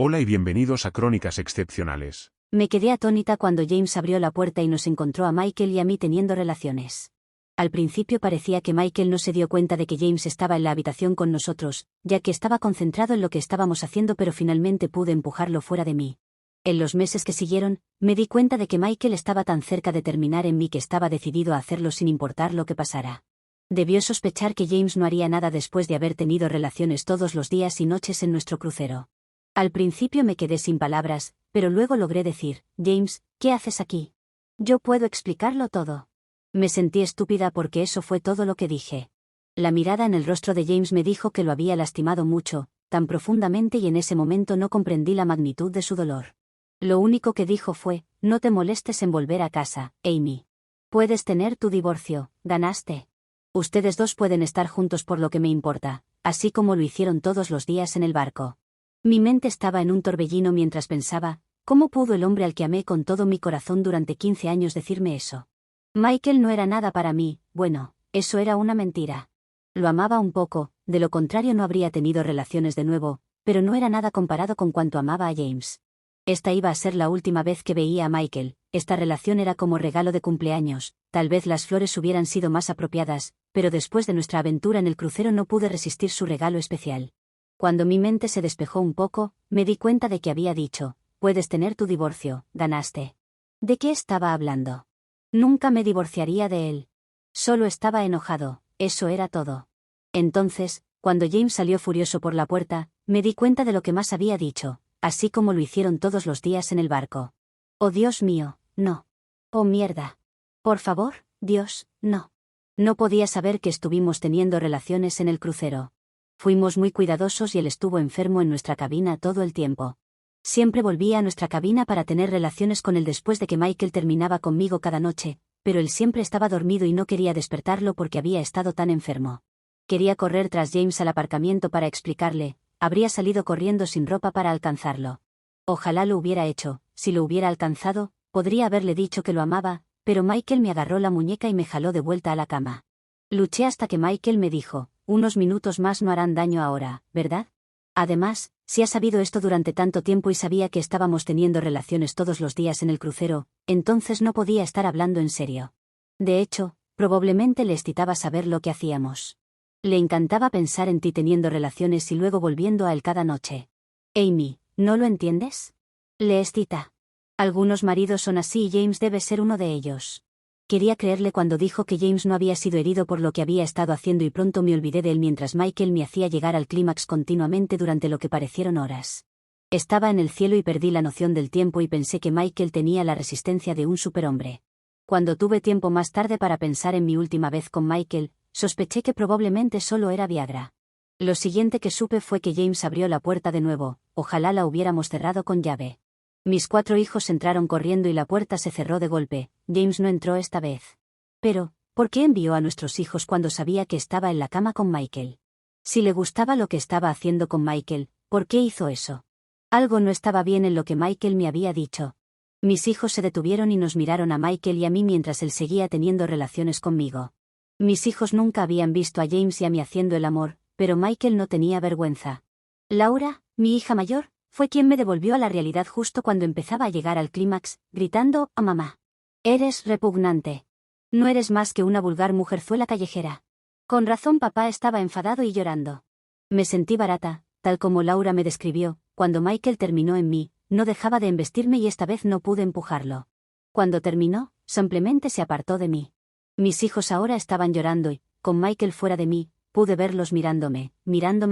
Hola y bienvenidos a Crónicas Excepcionales. Me quedé atónita cuando James abrió la puerta y nos encontró a Michael y a mí teniendo relaciones. Al principio parecía que Michael no se dio cuenta de que James estaba en la habitación con nosotros, ya que estaba concentrado en lo que estábamos haciendo, pero finalmente pude empujarlo fuera de mí. En los meses que siguieron, me di cuenta de que Michael estaba tan cerca de terminar en mí que estaba decidido a hacerlo sin importar lo que pasara. Debió sospechar que James no haría nada después de haber tenido relaciones todos los días y noches en nuestro crucero. Al principio me quedé sin palabras, pero luego logré decir: James, ¿qué haces aquí? Yo puedo explicarlo todo. Me sentí estúpida porque eso fue todo lo que dije. La mirada en el rostro de James me dijo que lo había lastimado mucho, tan profundamente, y en ese momento no comprendí la magnitud de su dolor. Lo único que dijo fue: no te molestes en volver a casa, Amy. Puedes tener tu divorcio, ganaste. Ustedes dos pueden estar juntos por lo que me importa, así como lo hicieron todos los días en el barco. Mi mente estaba en un torbellino mientras pensaba: ¿cómo pudo el hombre al que amé con todo mi corazón durante 15 años decirme eso? Michael no era nada para mí. Bueno, eso era una mentira. Lo amaba un poco, de lo contrario no habría tenido relaciones de nuevo, pero no era nada comparado con cuanto amaba a James. Esta iba a ser la última vez que veía a Michael. Esta relación era como regalo de cumpleaños. Tal vez las flores hubieran sido más apropiadas, pero después de nuestra aventura en el crucero no pude resistir su regalo especial. Cuando mi mente se despejó un poco, me di cuenta de que había dicho: puedes tener tu divorcio, ganaste. ¿De qué estaba hablando? Nunca me divorciaría de él. Solo estaba enojado, eso era todo. Entonces, cuando James salió furioso por la puerta, me di cuenta de lo que más había dicho, así como lo hicieron todos los días en el barco. Oh Dios mío, no. Oh mierda. Por favor, Dios, no. No podía saber que estuvimos teniendo relaciones en el crucero. Fuimos muy cuidadosos y él estuvo enfermo en nuestra cabina todo el tiempo. Siempre volvía a nuestra cabina para tener relaciones con él después de que Michael terminaba conmigo cada noche, pero él siempre estaba dormido y no quería despertarlo porque había estado tan enfermo. Quería correr tras James al aparcamiento para explicarle. Habría salido corriendo sin ropa para alcanzarlo. Ojalá lo hubiera hecho. Si lo hubiera alcanzado, podría haberle dicho que lo amaba, pero Michael me agarró la muñeca y me jaló de vuelta a la cama. Luché hasta que Michael me dijo: unos minutos más no harán daño ahora, ¿verdad? Además, si ha sabido esto durante tanto tiempo y sabía que estábamos teniendo relaciones todos los días en el crucero, entonces no podía estar hablando en serio. De hecho, probablemente le excitaba saber lo que hacíamos. Le encantaba pensar en ti teniendo relaciones y luego volviendo a él cada noche. Amy, ¿no lo entiendes? Le excita. Algunos maridos son así y James debe ser uno de ellos. Quería creerle cuando dijo que James no había sido herido por lo que había estado haciendo y pronto me olvidé de él mientras Michael me hacía llegar al clímax continuamente durante lo que parecieron horas. Estaba en el cielo y perdí la noción del tiempo y pensé que Michael tenía la resistencia de un superhombre. Cuando tuve tiempo más tarde para pensar en mi última vez con Michael, sospeché que probablemente solo era Viagra. Lo siguiente que supe fue que James abrió la puerta de nuevo. Ojalá la hubiéramos cerrado con llave. Mis 4 hijos entraron corriendo y la puerta se cerró de golpe. James no entró esta vez. Pero, ¿por qué envió a nuestros hijos cuando sabía que estaba en la cama con Michael? Si le gustaba lo que estaba haciendo con Michael, ¿por qué hizo eso? Algo no estaba bien en lo que Michael me había dicho. Mis hijos se detuvieron y nos miraron a Michael y a mí mientras él seguía teniendo relaciones conmigo. Mis hijos nunca habían visto a James y a mí haciendo el amor, pero Michael no tenía vergüenza. Laura, mi hija mayor, fue quien me devolvió a la realidad justo cuando empezaba a llegar al clímax, gritando a mamá: eres repugnante. No eres más que una vulgar mujerzuela callejera. Con razón papá estaba enfadado y llorando. Me sentí barata, tal como Laura me describió. Cuando Michael terminó en mí, no dejaba de embestirme y esta vez no pude empujarlo. Cuando terminó, simplemente se apartó de mí. Mis hijos ahora estaban llorando y, con Michael fuera de mí, pude verlos mirándome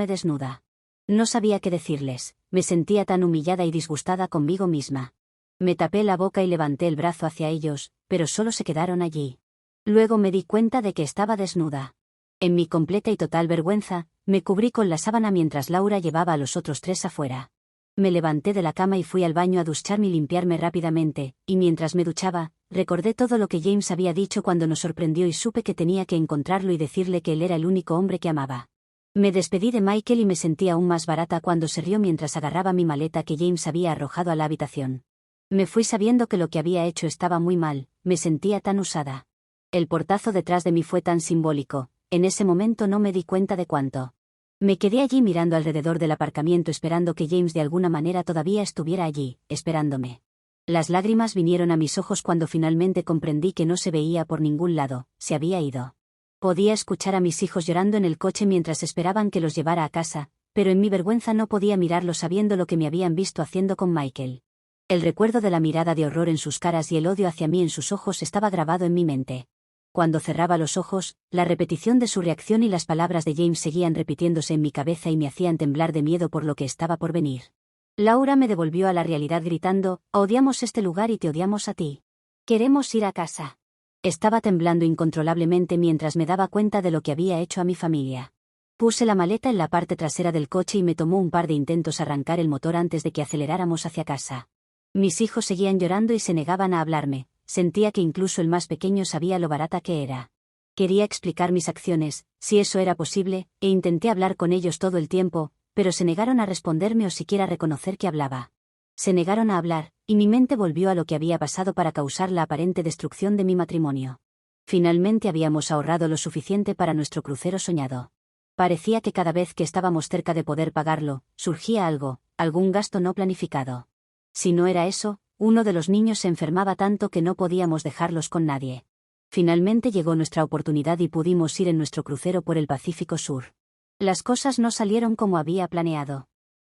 desnuda. No sabía qué decirles. Me sentía tan humillada y disgustada conmigo misma. Me tapé la boca y levanté el brazo hacia ellos, pero solo se quedaron allí. Luego me di cuenta de que estaba desnuda. En mi completa y total vergüenza, me cubrí con la sábana mientras Laura llevaba a los otros 3 afuera. Me levanté de la cama y fui al baño a ducharme y limpiarme rápidamente, y mientras me duchaba, recordé todo lo que James había dicho cuando nos sorprendió y supe que tenía que encontrarlo y decirle que él era el único hombre que amaba. Me despedí de Michael y me sentí aún más barata cuando se rió mientras agarraba mi maleta que James había arrojado a la habitación. Me fui sabiendo que lo que había hecho estaba muy mal. Me sentía tan usada. El portazo detrás de mí fue tan simbólico. En ese momento no me di cuenta de cuánto. Me quedé allí mirando alrededor del aparcamiento esperando que James de alguna manera todavía estuviera allí, esperándome. Las lágrimas vinieron a mis ojos cuando finalmente comprendí que no se veía por ningún lado, se había ido. Podía escuchar a mis hijos llorando en el coche mientras esperaban que los llevara a casa, pero en mi vergüenza no podía mirarlos sabiendo lo que me habían visto haciendo con Michael. El recuerdo de la mirada de horror en sus caras y el odio hacia mí en sus ojos estaba grabado en mi mente. Cuando cerraba los ojos, la repetición de su reacción y las palabras de James seguían repitiéndose en mi cabeza y me hacían temblar de miedo por lo que estaba por venir. Laura me devolvió a la realidad gritando: «Odiamos este lugar y te odiamos a ti. Queremos ir a casa». Estaba temblando incontrolablemente mientras me daba cuenta de lo que había hecho a mi familia. Puse la maleta en la parte trasera del coche y me tomó un par de intentos arrancar el motor antes de que aceleráramos hacia casa. Mis hijos seguían llorando y se negaban a hablarme. Sentía que incluso el más pequeño sabía lo barata que era. Quería explicar mis acciones, si eso era posible, e intenté hablar con ellos todo el tiempo, pero se negaron a responderme o siquiera reconocer que hablaba. Se negaron a hablar, y mi mente volvió a lo que había pasado para causar la aparente destrucción de mi matrimonio. Finalmente habíamos ahorrado lo suficiente para nuestro crucero soñado. Parecía que cada vez que estábamos cerca de poder pagarlo, surgía algo, algún gasto no planificado. Si no era eso, uno de los niños se enfermaba tanto que no podíamos dejarlos con nadie. Finalmente llegó nuestra oportunidad y pudimos ir en nuestro crucero por el Pacífico Sur. Las cosas no salieron como había planeado.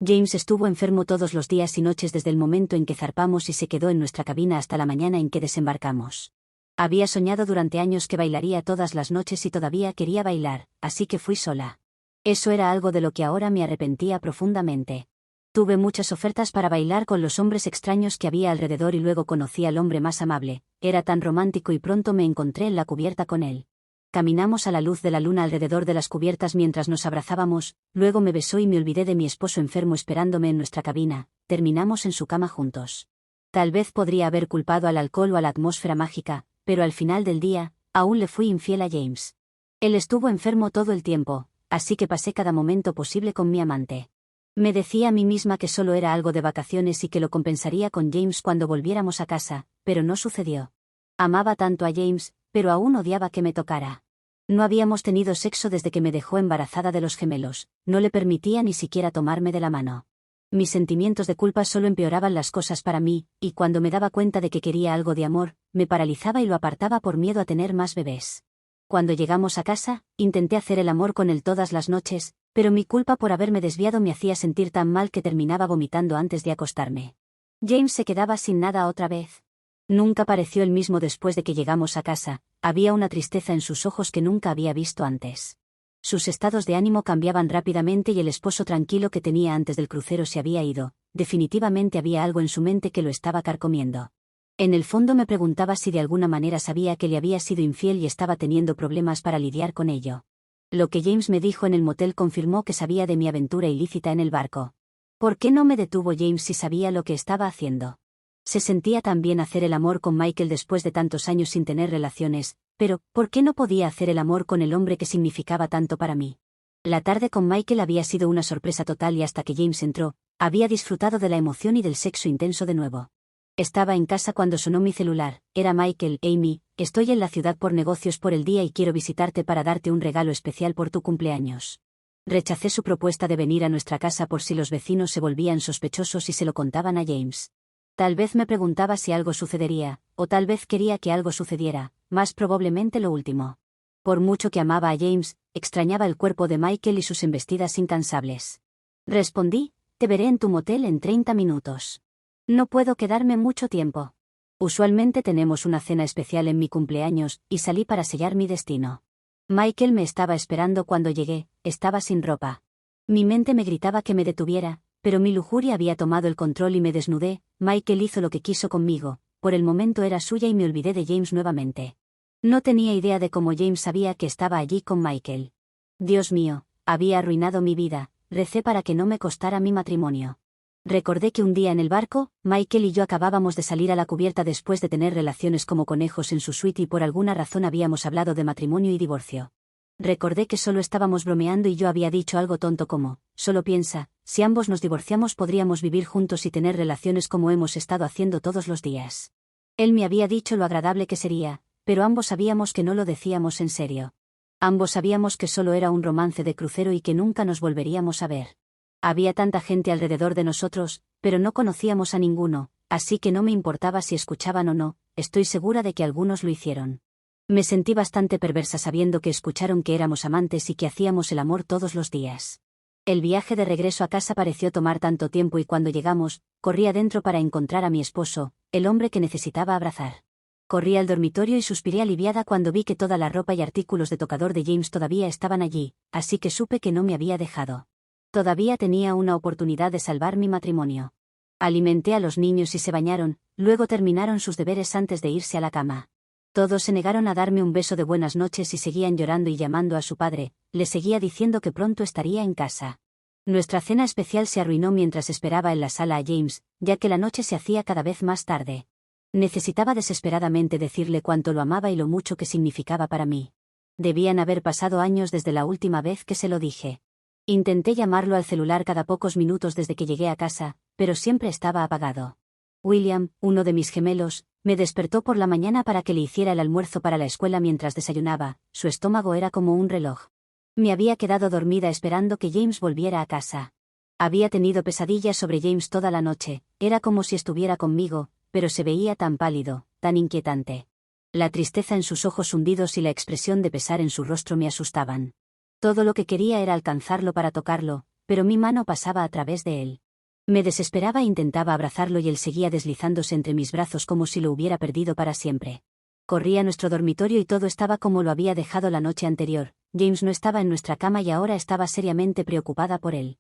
James estuvo enfermo todos los días y noches desde el momento en que zarpamos y se quedó en nuestra cabina hasta la mañana en que desembarcamos. Había soñado durante años que bailaría todas las noches y todavía quería bailar, así que fui sola. Eso era algo de lo que ahora me arrepentía profundamente. Tuve muchas ofertas para bailar con los hombres extraños que había alrededor y luego conocí al hombre más amable, era tan romántico y pronto me encontré en la cubierta con él. Caminamos a la luz de la luna alrededor de las cubiertas mientras nos abrazábamos, luego me besó y me olvidé de mi esposo enfermo esperándome en nuestra cabina, terminamos en su cama juntos. Tal vez podría haber culpado al alcohol o a la atmósfera mágica, pero al final del día, aún le fui infiel a James. Él estuvo enfermo todo el tiempo, así que pasé cada momento posible con mi amante. Me decía a mí misma que solo era algo de vacaciones y que lo compensaría con James cuando volviéramos a casa, pero no sucedió. Amaba tanto a James, pero aún odiaba que me tocara. No habíamos tenido sexo desde que me dejó embarazada de los gemelos, no le permitía ni siquiera tomarme de la mano. Mis sentimientos de culpa solo empeoraban las cosas para mí, y cuando me daba cuenta de que quería algo de amor, me paralizaba y lo apartaba por miedo a tener más bebés. Cuando llegamos a casa, intenté hacer el amor con él todas las noches, pero mi culpa por haberme desviado me hacía sentir tan mal que terminaba vomitando antes de acostarme. James se quedaba sin nada otra vez. Nunca pareció el mismo después de que llegamos a casa, había una tristeza en sus ojos que nunca había visto antes. Sus estados de ánimo cambiaban rápidamente y el esposo tranquilo que tenía antes del crucero se había ido, definitivamente había algo en su mente que lo estaba carcomiendo. En el fondo me preguntaba si de alguna manera sabía que le había sido infiel y estaba teniendo problemas para lidiar con ello. Lo que James me dijo en el motel confirmó que sabía de mi aventura ilícita en el barco. ¿Por qué no me detuvo James si sabía lo que estaba haciendo? Se sentía tan bien hacer el amor con Michael después de tantos años sin tener relaciones, pero ¿por qué no podía hacer el amor con el hombre que significaba tanto para mí? La tarde con Michael había sido una sorpresa total y hasta que James entró, había disfrutado de la emoción y del sexo intenso de nuevo. Estaba en casa cuando sonó mi celular. Era Michael. «Amy, estoy en la ciudad por negocios por el día y quiero visitarte para darte un regalo especial por tu cumpleaños». Rechacé su propuesta de venir a nuestra casa por si los vecinos se volvían sospechosos y se lo contaban a James. Tal vez me preguntaba si algo sucedería, o tal vez quería que algo sucediera, más probablemente lo último. Por mucho que amaba a James, extrañaba el cuerpo de Michael y sus embestidas incansables. Respondí: «Te veré en tu motel en 30 minutos. No puedo quedarme mucho tiempo. Usualmente tenemos una cena especial en mi cumpleaños, y salí para sellar mi destino». Michael me estaba esperando cuando llegué, estaba sin ropa. Mi mente me gritaba que me detuviera, pero mi lujuria había tomado el control y me desnudé. Michael hizo lo que quiso conmigo, por el momento era suya y me olvidé de James nuevamente. No tenía idea de cómo James sabía que estaba allí con Michael. Dios mío, había arruinado mi vida, recé para que no me costara mi matrimonio. Recordé que un día en el barco, Michael y yo acabábamos de salir a la cubierta después de tener relaciones como conejos en su suite y por alguna razón habíamos hablado de matrimonio y divorcio. Recordé que solo estábamos bromeando y yo había dicho algo tonto como: «Solo piensa, si ambos nos divorciamos podríamos vivir juntos y tener relaciones como hemos estado haciendo todos los días». Él me había dicho lo agradable que sería, pero ambos sabíamos que no lo decíamos en serio. Ambos sabíamos que solo era un romance de crucero y que nunca nos volveríamos a ver. Había tanta gente alrededor de nosotros, pero no conocíamos a ninguno, así que no me importaba si escuchaban o no, estoy segura de que algunos lo hicieron. Me sentí bastante perversa sabiendo que escucharon que éramos amantes y que hacíamos el amor todos los días. El viaje de regreso a casa pareció tomar tanto tiempo y cuando llegamos, corrí adentro para encontrar a mi esposo, el hombre que necesitaba abrazar. Corrí al dormitorio y suspiré aliviada cuando vi que toda la ropa y artículos de tocador de James todavía estaban allí, así que supe que no me había dejado. Todavía tenía una oportunidad de salvar mi matrimonio. Alimenté a los niños y se bañaron, luego terminaron sus deberes antes de irse a la cama. Todos se negaron a darme un beso de buenas noches y seguían llorando y llamando a su padre, le seguía diciendo que pronto estaría en casa. Nuestra cena especial se arruinó mientras esperaba en la sala a James, ya que la noche se hacía cada vez más tarde. Necesitaba desesperadamente decirle cuánto lo amaba y lo mucho que significaba para mí. Debían haber pasado años desde la última vez que se lo dije. Intenté llamarlo al celular cada pocos minutos desde que llegué a casa, pero siempre estaba apagado. William, uno de mis gemelos, me despertó por la mañana para que le hiciera el almuerzo para la escuela mientras desayunaba, su estómago era como un reloj. Me había quedado dormida esperando que James volviera a casa. Había tenido pesadillas sobre James toda la noche, era como si estuviera conmigo, pero se veía tan pálido, tan inquietante. La tristeza en sus ojos hundidos y la expresión de pesar en su rostro me asustaban. Todo lo que quería era alcanzarlo para tocarlo, pero mi mano pasaba a través de él. Me desesperaba e intentaba abrazarlo y él seguía deslizándose entre mis brazos como si lo hubiera perdido para siempre. Corrí a nuestro dormitorio y todo estaba como lo había dejado la noche anterior. James no estaba en nuestra cama y ahora estaba seriamente preocupada por él.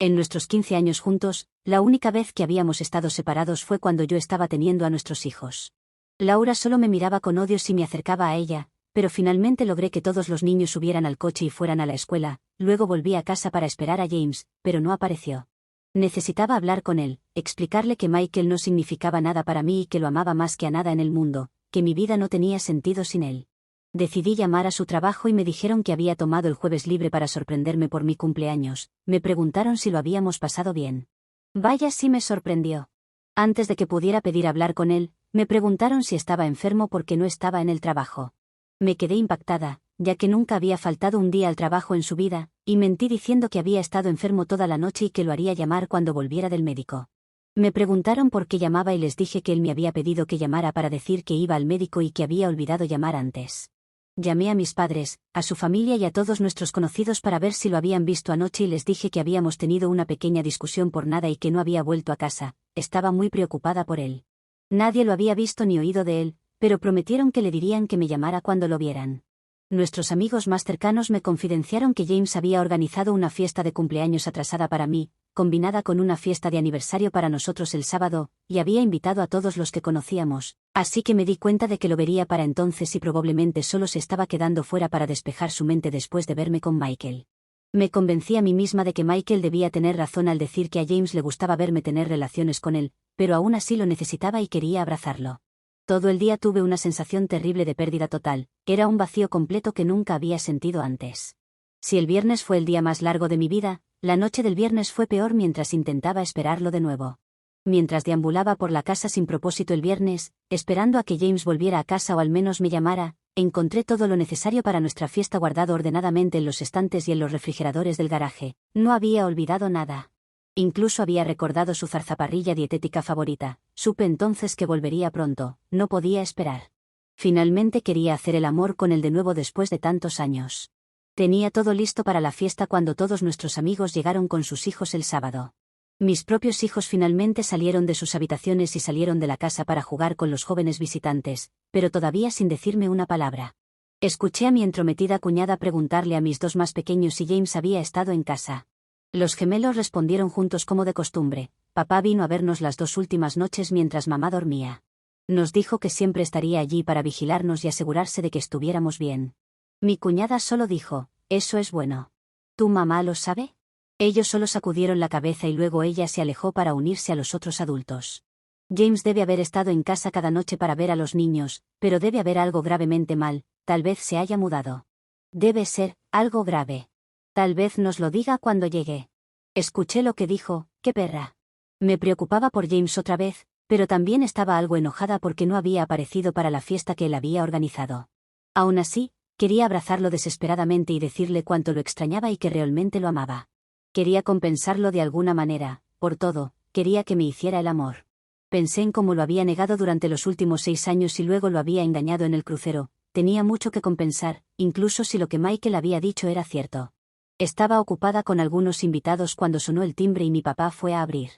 En nuestros 15 años juntos, la única vez que habíamos estado separados fue cuando yo estaba teniendo a nuestros hijos. Laura solo me miraba con odio si me acercaba a ella, pero finalmente logré que todos los niños subieran al coche y fueran a la escuela, luego volví a casa para esperar a James, pero no apareció. Necesitaba hablar con él, explicarle que Michael no significaba nada para mí y que lo amaba más que a nada en el mundo, que mi vida no tenía sentido sin él. Decidí llamar a su trabajo y me dijeron que había tomado el jueves libre para sorprenderme por mi cumpleaños. Me preguntaron si lo habíamos pasado bien. Vaya, sí me sorprendió. Antes de que pudiera pedir hablar con él, me preguntaron si estaba enfermo porque no estaba en el trabajo. Me quedé impactada, ya que nunca había faltado un día al trabajo en su vida, y mentí diciendo que había estado enfermo toda la noche y que lo haría llamar cuando volviera del médico. Me preguntaron por qué llamaba y les dije que él me había pedido que llamara para decir que iba al médico y que había olvidado llamar antes. Llamé a mis padres, a su familia y a todos nuestros conocidos para ver si lo habían visto anoche y les dije que habíamos tenido una pequeña discusión por nada y que no había vuelto a casa. Estaba muy preocupada por él. Nadie lo había visto ni oído de él, pero prometieron que le dirían que me llamara cuando lo vieran. Nuestros amigos más cercanos me confidenciaron que James había organizado una fiesta de cumpleaños atrasada para mí, combinada con una fiesta de aniversario para nosotros el sábado, y había invitado a todos los que conocíamos, así que me di cuenta de que lo vería para entonces y probablemente solo se estaba quedando fuera para despejar su mente después de verme con Michael. Me convencí a mí misma de que Michael debía tener razón al decir que a James le gustaba verme tener relaciones con él, pero aún así lo necesitaba y quería abrazarlo. Todo el día tuve una sensación terrible de pérdida total, era un vacío completo que nunca había sentido antes. Si el viernes fue el día más largo de mi vida, la noche del viernes fue peor mientras intentaba esperarlo de nuevo. Mientras deambulaba por la casa sin propósito el viernes, esperando a que James volviera a casa o al menos me llamara, encontré todo lo necesario para nuestra fiesta guardado ordenadamente en los estantes y en los refrigeradores del garaje. No había olvidado nada. Incluso había recordado su zarzaparrilla dietética favorita. Supe entonces que volvería pronto, no podía esperar. Finalmente quería hacer el amor con él de nuevo después de tantos años. Tenía todo listo para la fiesta cuando todos nuestros amigos llegaron con sus hijos el sábado. Mis propios hijos finalmente salieron de sus habitaciones y salieron de la casa para jugar con los jóvenes visitantes, pero todavía sin decirme una palabra. Escuché a mi entrometida cuñada preguntarle a mis dos más pequeños si James había estado en casa. Los gemelos respondieron juntos como de costumbre. Papá vino a vernos las 2 últimas noches mientras mamá dormía. Nos dijo que siempre estaría allí para vigilarnos y asegurarse de que estuviéramos bien. Mi cuñada solo dijo, eso es bueno. ¿Tu mamá lo sabe? Ellos solo sacudieron la cabeza y luego ella se alejó para unirse a los otros adultos. James debe haber estado en casa cada noche para ver a los niños, pero debe haber algo gravemente mal, tal vez se haya mudado. Debe ser algo grave. Tal vez nos lo diga cuando llegue. Escuché lo que dijo, qué perra. Me preocupaba por James otra vez, pero también estaba algo enojada porque no había aparecido para la fiesta que él había organizado. Aún así, Quería abrazarlo desesperadamente y decirle cuánto lo extrañaba y que realmente lo amaba. Quería compensarlo de alguna manera, por todo, quería que me hiciera el amor. Pensé en cómo lo había negado durante los últimos 6 años y luego lo había engañado en el crucero. Tenía mucho que compensar, incluso si lo que Michael había dicho era cierto. Estaba ocupada con algunos invitados cuando sonó el timbre y mi papá fue a abrir.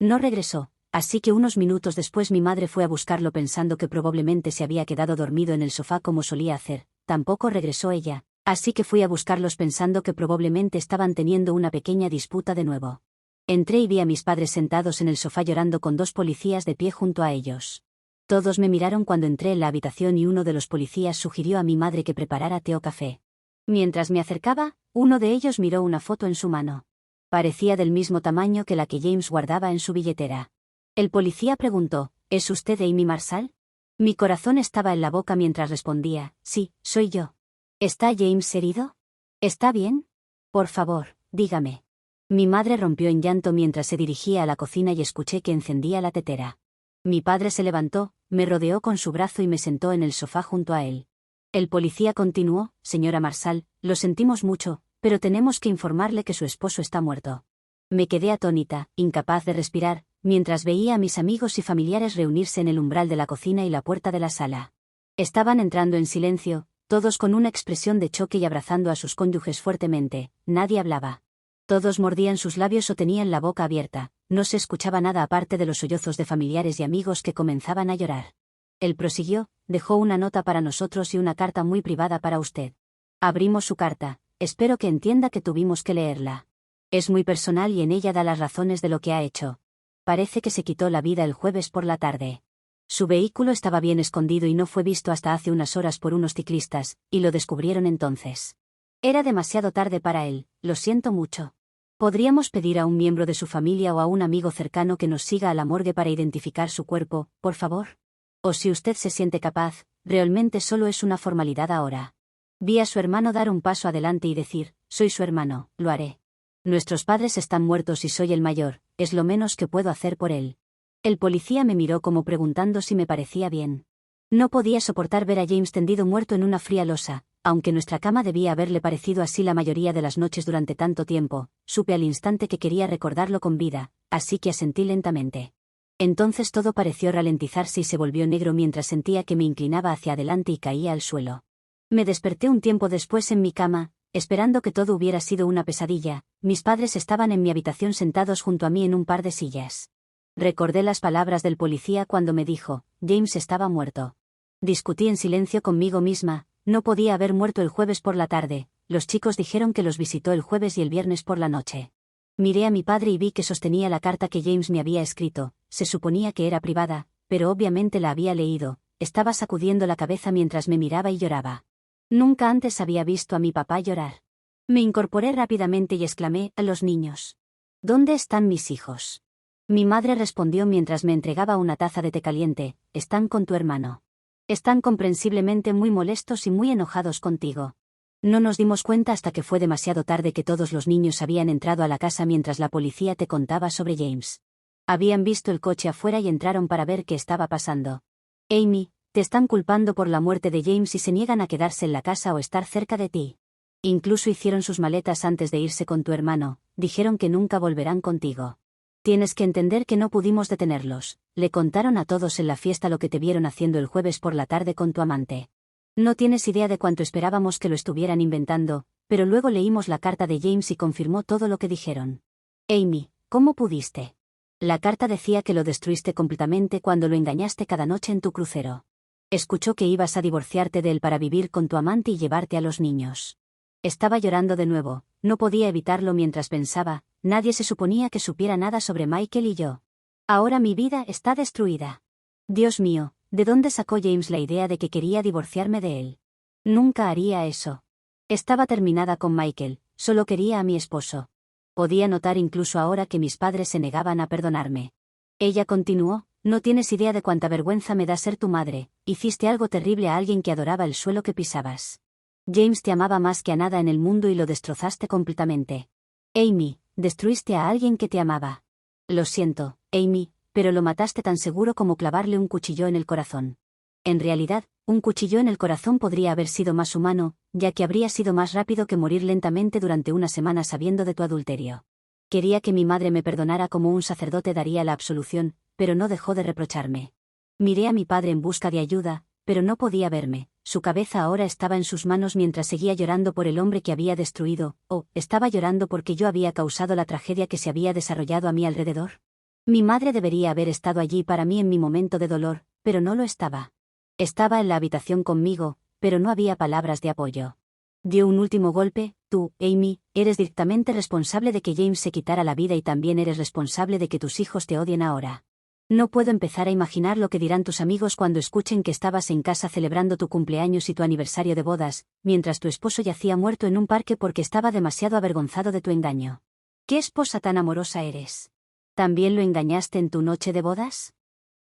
No regresó, así que unos minutos después mi madre fue a buscarlo pensando que probablemente se había quedado dormido en el sofá como solía hacer. Tampoco regresó ella, así que fui a buscarlos pensando que probablemente estaban teniendo una pequeña disputa de nuevo. Entré y vi a mis padres sentados en el sofá llorando con 2 policías de pie junto a ellos. Todos me miraron cuando entré en la habitación y uno de los policías sugirió a mi madre que preparara té o café. Mientras me acercaba, uno de ellos miró una foto en su mano. Parecía del mismo tamaño que la que James guardaba en su billetera. El policía preguntó, ¿es usted Amy Marshall? Mi corazón estaba en la boca mientras respondía, sí, soy yo. ¿Está James herido? ¿Está bien? Por favor, dígame. Mi madre rompió en llanto mientras se dirigía a la cocina y escuché que encendía la tetera. Mi padre se levantó, me rodeó con su brazo y me sentó en el sofá junto a él. El policía continuó, señora Marshall, lo sentimos mucho, pero tenemos que informarle que su esposo está muerto. Me quedé atónita, incapaz de respirar, mientras veía a mis amigos y familiares reunirse en el umbral de la cocina y la puerta de la sala. Estaban entrando en silencio, todos con una expresión de choque y abrazando a sus cónyuges fuertemente, nadie hablaba. Todos mordían sus labios o tenían la boca abierta, no se escuchaba nada aparte de los sollozos de familiares y amigos que comenzaban a llorar. Él prosiguió, dejó una nota para nosotros y una carta muy privada para usted. Abrimos su carta, espero que entienda que tuvimos que leerla. Es muy personal y en ella da las razones de lo que ha hecho. Parece que se quitó la vida el jueves por la tarde. Su vehículo estaba bien escondido y no fue visto hasta hace unas horas por unos ciclistas, y lo descubrieron entonces. Era demasiado tarde para él, lo siento mucho. ¿Podríamos pedir a un miembro de su familia o a un amigo cercano que nos siga a la morgue para identificar su cuerpo, por favor? O si usted se siente capaz, realmente solo es una formalidad ahora. Vi a su hermano dar un paso adelante y decir, soy su hermano, lo haré. Nuestros padres están muertos y soy el mayor, es lo menos que puedo hacer por él. El policía me miró como preguntando si me parecía bien. No podía soportar ver a James tendido muerto en una fría losa, aunque nuestra cama debía haberle parecido así la mayoría de las noches durante tanto tiempo, supe al instante que quería recordarlo con vida, así que asentí lentamente. Entonces todo pareció ralentizarse y se volvió negro mientras sentía que me inclinaba hacia adelante y caía al suelo. Me desperté un tiempo después en mi cama, esperando que todo hubiera sido una pesadilla. Mis padres estaban en mi habitación sentados junto a mí en un par de sillas. Recordé las palabras del policía cuando me dijo, James estaba muerto. Discutí en silencio conmigo misma, no podía haber muerto el jueves por la tarde, los chicos dijeron que los visitó el jueves y el viernes por la noche. Miré a mi padre y vi que sostenía la carta que James me había escrito, se suponía que era privada, pero obviamente la había leído, estaba sacudiendo la cabeza mientras me miraba y lloraba. Nunca antes había visto a mi papá llorar. Me incorporé rápidamente y exclamé, a los niños. ¿Dónde están mis hijos? Mi madre respondió mientras me entregaba una taza de té caliente, están con tu hermano. Están comprensiblemente muy molestos y muy enojados contigo. No nos dimos cuenta hasta que fue demasiado tarde que todos los niños habían entrado a la casa mientras la policía te contaba sobre James. Habían visto el coche afuera y entraron para ver qué estaba pasando. Amy, te están culpando por la muerte de James y se niegan a quedarse en la casa o estar cerca de ti. Incluso hicieron sus maletas antes de irse con tu hermano, dijeron que nunca volverán contigo. Tienes que entender que no pudimos detenerlos, le contaron a todos en la fiesta lo que te vieron haciendo el jueves por la tarde con tu amante. No tienes idea de cuánto esperábamos que lo estuvieran inventando, pero luego leímos la carta de James y confirmó todo lo que dijeron. Amy, ¿cómo pudiste? La carta decía que lo destruiste completamente cuando lo engañaste cada noche en tu crucero. Escuchó que ibas a divorciarte de él para vivir con tu amante y llevarte a los niños. Estaba llorando de nuevo, no podía evitarlo mientras pensaba, nadie se suponía que supiera nada sobre Michael y yo. Ahora mi vida está destruida. Dios mío, ¿de dónde sacó James la idea de que quería divorciarme de él? Nunca haría eso. Estaba terminada con Michael, solo quería a mi esposo. Podía notar incluso ahora que mis padres se negaban a perdonarme. Ella continuó, no tienes idea de cuánta vergüenza me da ser tu madre, hiciste algo terrible a alguien que adoraba el suelo que pisabas. James te amaba más que a nada en el mundo y lo destrozaste completamente. Amy, destruiste a alguien que te amaba. Lo siento, Amy, pero lo mataste tan seguro como clavarle un cuchillo en el corazón. En realidad, un cuchillo en el corazón podría haber sido más humano, ya que habría sido más rápido que morir lentamente durante una semana sabiendo de tu adulterio. Quería que mi madre me perdonara como un sacerdote daría la absolución, pero no dejó de reprocharme. Miré a mi padre en busca de ayuda, pero no podía verme. Su cabeza ahora estaba en sus manos mientras seguía llorando por el hombre que había destruido, o estaba llorando porque yo había causado la tragedia que se había desarrollado a mi alrededor. Mi madre debería haber estado allí para mí en mi momento de dolor, pero no lo estaba. Estaba en la habitación conmigo, pero no había palabras de apoyo. Dio un último golpe. Tú, Amy, eres directamente responsable de que James se quitara la vida y también eres responsable de que tus hijos te odien ahora. No puedo empezar a imaginar lo que dirán tus amigos cuando escuchen que estabas en casa celebrando tu cumpleaños y tu aniversario de bodas, mientras tu esposo yacía muerto en un parque porque estaba demasiado avergonzado de tu engaño. ¿Qué esposa tan amorosa eres? ¿También lo engañaste en tu noche de bodas?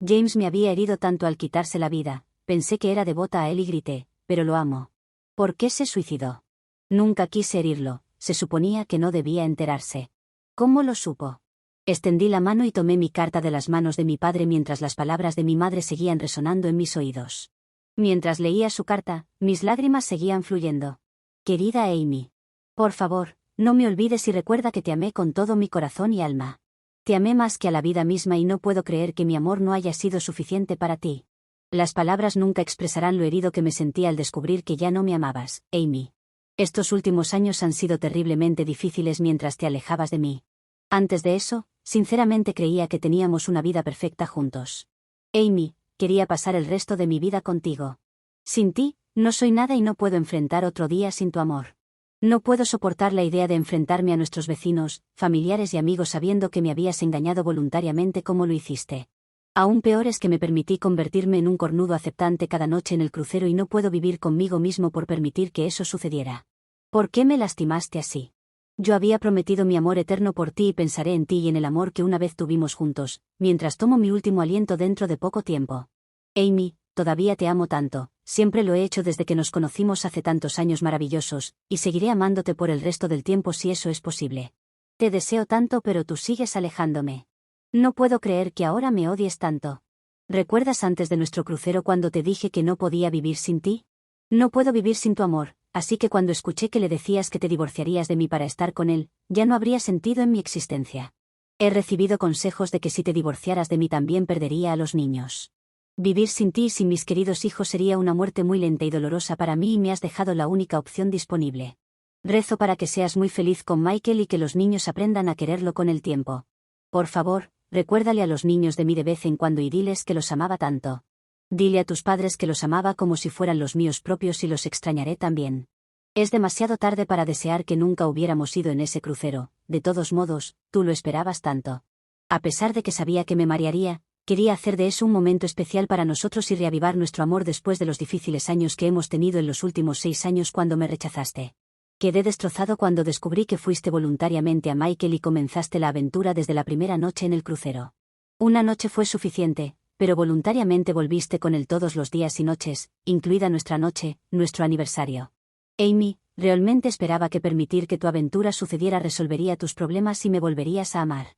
James me había herido tanto al quitarse la vida, pensé que era devota a él y grité, pero lo amo. ¿Por qué se suicidó? Nunca quise herirlo, se suponía que no debía enterarse. ¿Cómo lo supo? Extendí la mano y tomé mi carta de las manos de mi padre mientras las palabras de mi madre seguían resonando en mis oídos. Mientras leía su carta, mis lágrimas seguían fluyendo. Querida Amy. Por favor, no me olvides y recuerda que te amé con todo mi corazón y alma. Te amé más que a la vida misma y no puedo creer que mi amor no haya sido suficiente para ti. Las palabras nunca expresarán lo herido que me sentí al descubrir que ya no me amabas, Amy. Estos últimos años han sido terriblemente difíciles mientras te alejabas de mí. Antes de eso, sinceramente creía que teníamos una vida perfecta juntos. Amy, quería pasar el resto de mi vida contigo. Sin ti, no soy nada y no puedo enfrentar otro día sin tu amor. No puedo soportar la idea de enfrentarme a nuestros vecinos, familiares y amigos sabiendo que me habías engañado voluntariamente como lo hiciste. Aún peor es que me permití convertirme en un cornudo aceptante cada noche en el crucero y no puedo vivir conmigo mismo por permitir que eso sucediera. ¿Por qué me lastimaste así? Yo había prometido mi amor eterno por ti y pensaré en ti y en el amor que una vez tuvimos juntos, mientras tomo mi último aliento dentro de poco tiempo. Amy, todavía te amo tanto, siempre lo he hecho desde que nos conocimos hace tantos años maravillosos, y seguiré amándote por el resto del tiempo si eso es posible. Te deseo tanto pero tú sigues alejándome. No puedo creer que ahora me odies tanto. ¿Recuerdas antes de nuestro crucero cuando te dije que no podía vivir sin ti? No puedo vivir sin tu amor, así que cuando escuché que le decías que te divorciarías de mí para estar con él, ya no habría sentido en mi existencia. He recibido consejos de que si te divorciaras de mí también perdería a los niños. Vivir sin ti y sin mis queridos hijos sería una muerte muy lenta y dolorosa para mí y me has dejado la única opción disponible. Rezo para que seas muy feliz con Michael y que los niños aprendan a quererlo con el tiempo. Por favor, recuérdale a los niños de mí de vez en cuando y diles que los amaba tanto. Dile a tus padres que los amaba como si fueran los míos propios y los extrañaré también. Es demasiado tarde para desear que nunca hubiéramos ido en ese crucero, de todos modos, tú lo esperabas tanto. A pesar de que sabía que me marearía, quería hacer de eso un momento especial para nosotros y reavivar nuestro amor después de los difíciles años que hemos tenido en los últimos 6 años cuando me rechazaste. Quedé destrozado cuando descubrí que fuiste voluntariamente a Michael y comenzaste la aventura desde la primera noche en el crucero. Una noche fue suficiente, pero voluntariamente volviste con él todos los días y noches, incluida nuestra noche, nuestro aniversario. Amy, realmente esperaba que permitir que tu aventura sucediera resolvería tus problemas y me volverías a amar.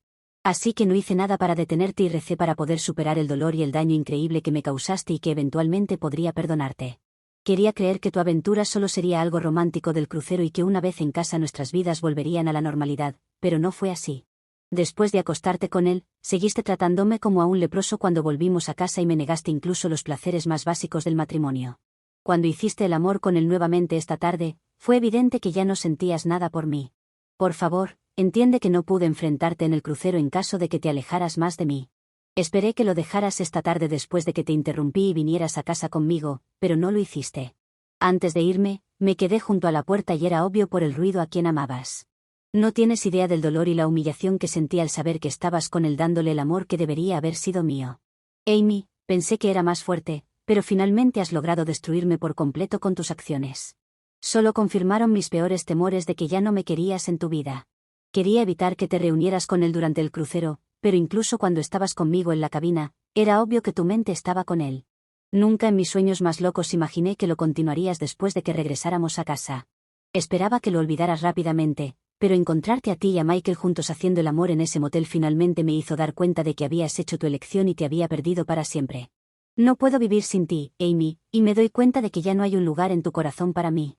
Así que no hice nada para detenerte y recé para poder superar el dolor y el daño increíble que me causaste y que eventualmente podría perdonarte. Quería creer que tu aventura solo sería algo romántico del crucero y que una vez en casa nuestras vidas volverían a la normalidad, pero no fue así. Después de acostarte con él, seguiste tratándome como a un leproso cuando volvimos a casa y me negaste incluso los placeres más básicos del matrimonio. Cuando hiciste el amor con él nuevamente esta tarde, fue evidente que ya no sentías nada por mí. Por favor, entiende que no pude enfrentarte en el crucero en caso de que te alejaras más de mí. Esperé que lo dejaras esta tarde después de que te interrumpí y vinieras a casa conmigo, pero no lo hiciste. Antes de irme, me quedé junto a la puerta y era obvio por el ruido a quien amabas. No tienes idea del dolor y la humillación que sentí al saber que estabas con él dándole el amor que debería haber sido mío. Amy, pensé que era más fuerte, pero finalmente has logrado destruirme por completo con tus acciones. Solo confirmaron mis peores temores de que ya no me querías en tu vida. Quería evitar que te reunieras con él durante el crucero, pero incluso cuando estabas conmigo en la cabina, era obvio que tu mente estaba con él. Nunca en mis sueños más locos imaginé que lo continuarías después de que regresáramos a casa. Esperaba que lo olvidaras rápidamente, pero encontrarte a ti y a Michael juntos haciendo el amor en ese motel finalmente me hizo dar cuenta de que habías hecho tu elección y te había perdido para siempre. No puedo vivir sin ti, Amy, y me doy cuenta de que ya no hay un lugar en tu corazón para mí.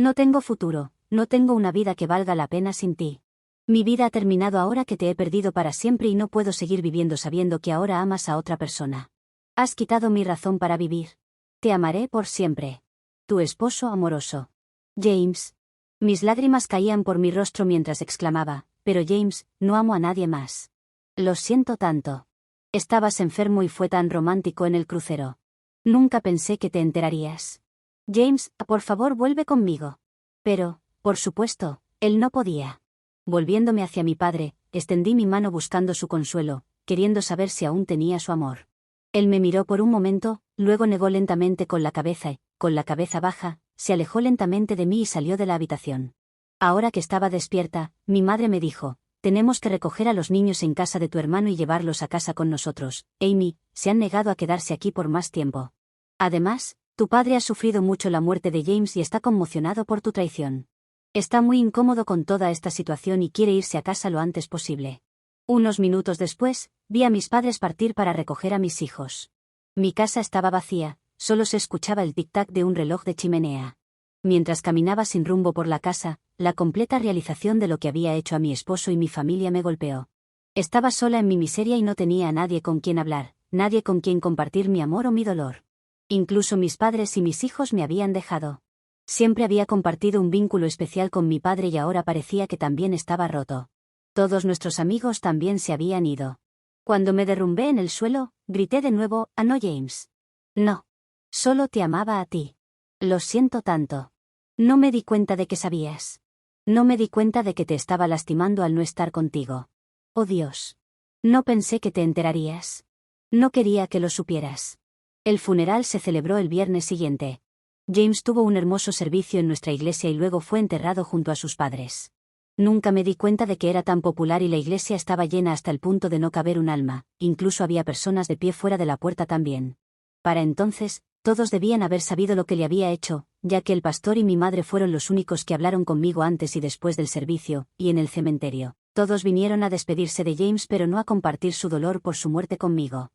No tengo futuro, no tengo una vida que valga la pena sin ti. Mi vida ha terminado ahora que te he perdido para siempre y no puedo seguir viviendo sabiendo que ahora amas a otra persona. Has quitado mi razón para vivir. Te amaré por siempre. Tu esposo amoroso. James. Mis lágrimas caían por mi rostro mientras exclamaba, pero James, no amo a nadie más. Lo siento tanto. Estabas enfermo y fue tan romántico en el crucero. Nunca pensé que te enterarías. James, por favor vuelve conmigo. Pero, por supuesto, él no podía. Volviéndome hacia mi padre, extendí mi mano buscando su consuelo, queriendo saber si aún tenía su amor. Él me miró por un momento, luego negó lentamente con la cabeza y, con la cabeza baja, se alejó lentamente de mí y salió de la habitación. Ahora que estaba despierta, mi madre me dijo, tenemos que recoger a los niños en casa de tu hermano y llevarlos a casa con nosotros. Amy, se han negado a quedarse aquí por más tiempo. Además, tu padre ha sufrido mucho la muerte de James y está conmocionado por tu traición. Está muy incómodo con toda esta situación y quiere irse a casa lo antes posible. Unos minutos después, vi a mis padres partir para recoger a mis hijos. Mi casa estaba vacía, solo se escuchaba el tic-tac de un reloj de chimenea. Mientras caminaba sin rumbo por la casa, la completa realización de lo que había hecho a mi esposo y mi familia me golpeó. Estaba sola en mi miseria y no tenía a nadie con quien hablar, nadie con quien compartir mi amor o mi dolor. Incluso mis padres y mis hijos me habían dejado. Siempre había compartido un vínculo especial con mi padre y ahora parecía que también estaba roto. Todos nuestros amigos también se habían ido. Cuando me derrumbé en el suelo, grité de nuevo, no James. No. Solo te amaba a ti. Lo siento tanto. No me di cuenta de que sabías. No me di cuenta de que te estaba lastimando al no estar contigo. Oh Dios. No pensé que te enterarías. No quería que lo supieras. El funeral se celebró el viernes siguiente. James tuvo un hermoso servicio en nuestra iglesia y luego fue enterrado junto a sus padres. Nunca me di cuenta de que era tan popular y la iglesia estaba llena hasta el punto de no caber un alma, incluso había personas de pie fuera de la puerta también. Para entonces, todos debían haber sabido lo que le había hecho, ya que el pastor y mi madre fueron los únicos que hablaron conmigo antes y después del servicio, y en el cementerio. Todos vinieron a despedirse de James pero no a compartir su dolor por su muerte conmigo.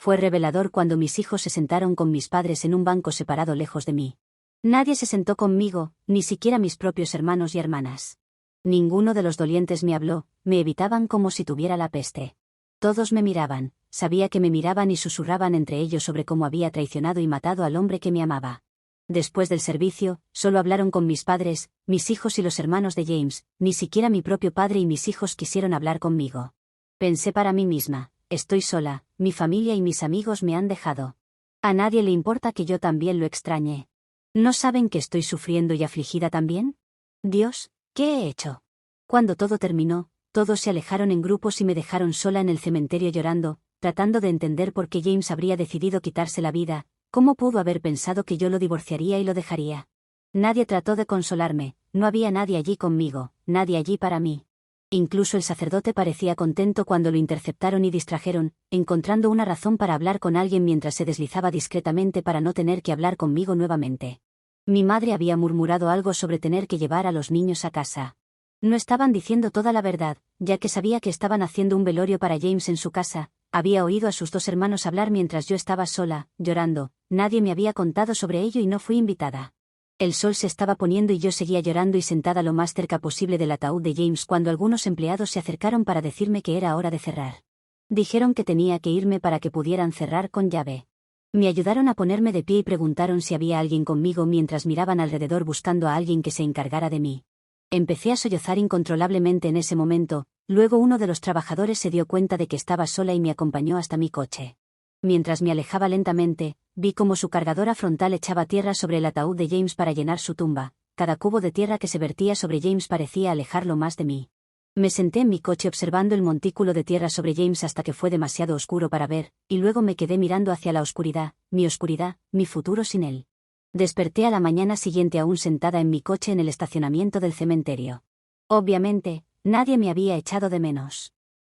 Fue revelador cuando mis hijos se sentaron con mis padres en un banco separado lejos de mí. Nadie se sentó conmigo, ni siquiera mis propios hermanos y hermanas. Ninguno de los dolientes me habló, me evitaban como si tuviera la peste. Todos me miraban, sabía que me miraban y susurraban entre ellos sobre cómo había traicionado y matado al hombre que me amaba. Después del servicio, solo hablaron con mis padres, mis hijos y los hermanos de James, ni siquiera mi propio padre y mis hijos quisieron hablar conmigo. Pensé para mí misma, estoy sola, mi familia y mis amigos me han dejado. A nadie le importa que yo también lo extrañe. ¿No saben que estoy sufriendo y afligida también? Dios, ¿qué he hecho? Cuando todo terminó, todos se alejaron en grupos y me dejaron sola en el cementerio llorando, tratando de entender por qué James habría decidido quitarse la vida, cómo pudo haber pensado que yo lo divorciaría y lo dejaría. Nadie trató de consolarme, no había nadie allí conmigo, nadie allí para mí. Incluso el sacerdote parecía contento cuando lo interceptaron y distrajeron, encontrando una razón para hablar con alguien mientras se deslizaba discretamente para no tener que hablar conmigo nuevamente. Mi madre había murmurado algo sobre tener que llevar a los niños a casa. No estaban diciendo toda la verdad, ya que sabía que estaban haciendo un velorio para James en su casa, había oído a sus dos hermanos hablar mientras yo estaba sola, llorando, nadie me había contado sobre ello y no fui invitada. El sol se estaba poniendo y yo seguía llorando y sentada lo más cerca posible del ataúd de James cuando algunos empleados se acercaron para decirme que era hora de cerrar. Dijeron que tenía que irme para que pudieran cerrar con llave. Me ayudaron a ponerme de pie y preguntaron si había alguien conmigo mientras miraban alrededor buscando a alguien que se encargara de mí. Empecé a sollozar incontrolablemente en ese momento, luego uno de los trabajadores se dio cuenta de que estaba sola y me acompañó hasta mi coche. Mientras me alejaba lentamente, vi cómo su cargadora frontal echaba tierra sobre el ataúd de James para llenar su tumba. Cada cubo de tierra que se vertía sobre James parecía alejarlo más de mí. Me senté en mi coche observando el montículo de tierra sobre James hasta que fue demasiado oscuro para ver, y luego me quedé mirando hacia la oscuridad, mi futuro sin él. Desperté a la mañana siguiente aún sentada en mi coche en el estacionamiento del cementerio. Obviamente, nadie me había echado de menos.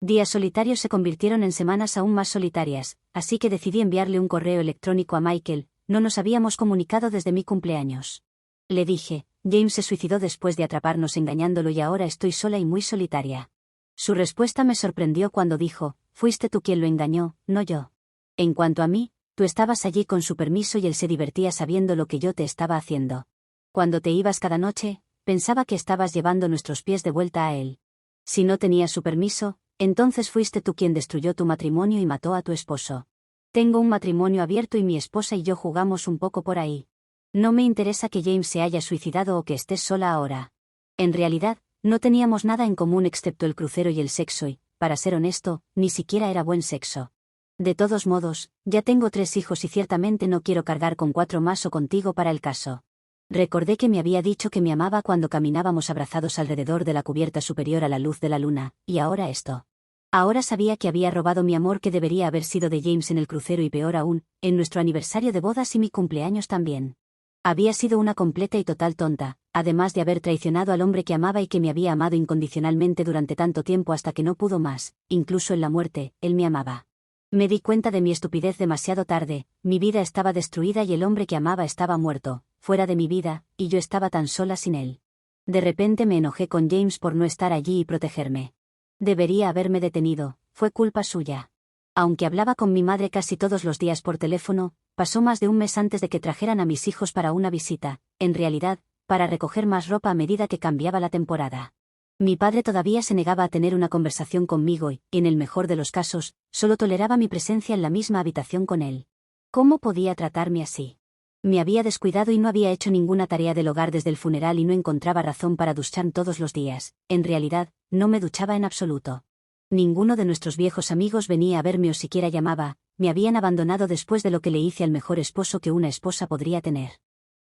Días solitarios se convirtieron en semanas aún más solitarias, así que decidí enviarle un correo electrónico a Michael, no nos habíamos comunicado desde mi cumpleaños. Le dije, James se suicidó después de atraparnos engañándolo y ahora estoy sola y muy solitaria. Su respuesta me sorprendió cuando dijo, fuiste tú quien lo engañó, no yo. En cuanto a mí, tú estabas allí con su permiso y él se divertía sabiendo lo que yo te estaba haciendo. Cuando te ibas cada noche, pensaba que estabas llevando nuestros pies de vuelta a él. Si no tenías su permiso, entonces fuiste tú quien destruyó tu matrimonio y mató a tu esposo. Tengo un matrimonio abierto y mi esposa y yo jugamos un poco por ahí. No me interesa que James se haya suicidado o que estés sola ahora. En realidad, no teníamos nada en común excepto el crucero y el sexo y, para ser honesto, ni siquiera era buen sexo. De todos modos, ya tengo 3 hijos y ciertamente no quiero cargar con 4 más o contigo para el caso. Recordé que me había dicho que me amaba cuando caminábamos abrazados alrededor de la cubierta superior a la luz de la luna, y ahora esto. Ahora sabía que había robado mi amor que debería haber sido de James en el crucero y peor aún, en nuestro aniversario de bodas y mi cumpleaños también. Había sido una completa y total tonta, además de haber traicionado al hombre que amaba y que me había amado incondicionalmente durante tanto tiempo hasta que no pudo más, incluso en la muerte, él me amaba. Me di cuenta de mi estupidez demasiado tarde, mi vida estaba destruida y el hombre que amaba estaba muerto, fuera de mi vida, y yo estaba tan sola sin él. De repente me enojé con James por no estar allí y protegerme. Debería haberme detenido, fue culpa suya. Aunque hablaba con mi madre casi todos los días por teléfono, pasó más de un mes antes de que trajeran a mis hijos para una visita, en realidad, para recoger más ropa a medida que cambiaba la temporada. Mi padre todavía se negaba a tener una conversación conmigo y, en el mejor de los casos, solo toleraba mi presencia en la misma habitación con él. ¿Cómo podía tratarme así? Me había descuidado y no había hecho ninguna tarea del hogar desde el funeral y no encontraba razón para duchar todos los días. En realidad, no me duchaba en absoluto. Ninguno de nuestros viejos amigos venía a verme o siquiera llamaba, me habían abandonado después de lo que le hice al mejor esposo que una esposa podría tener.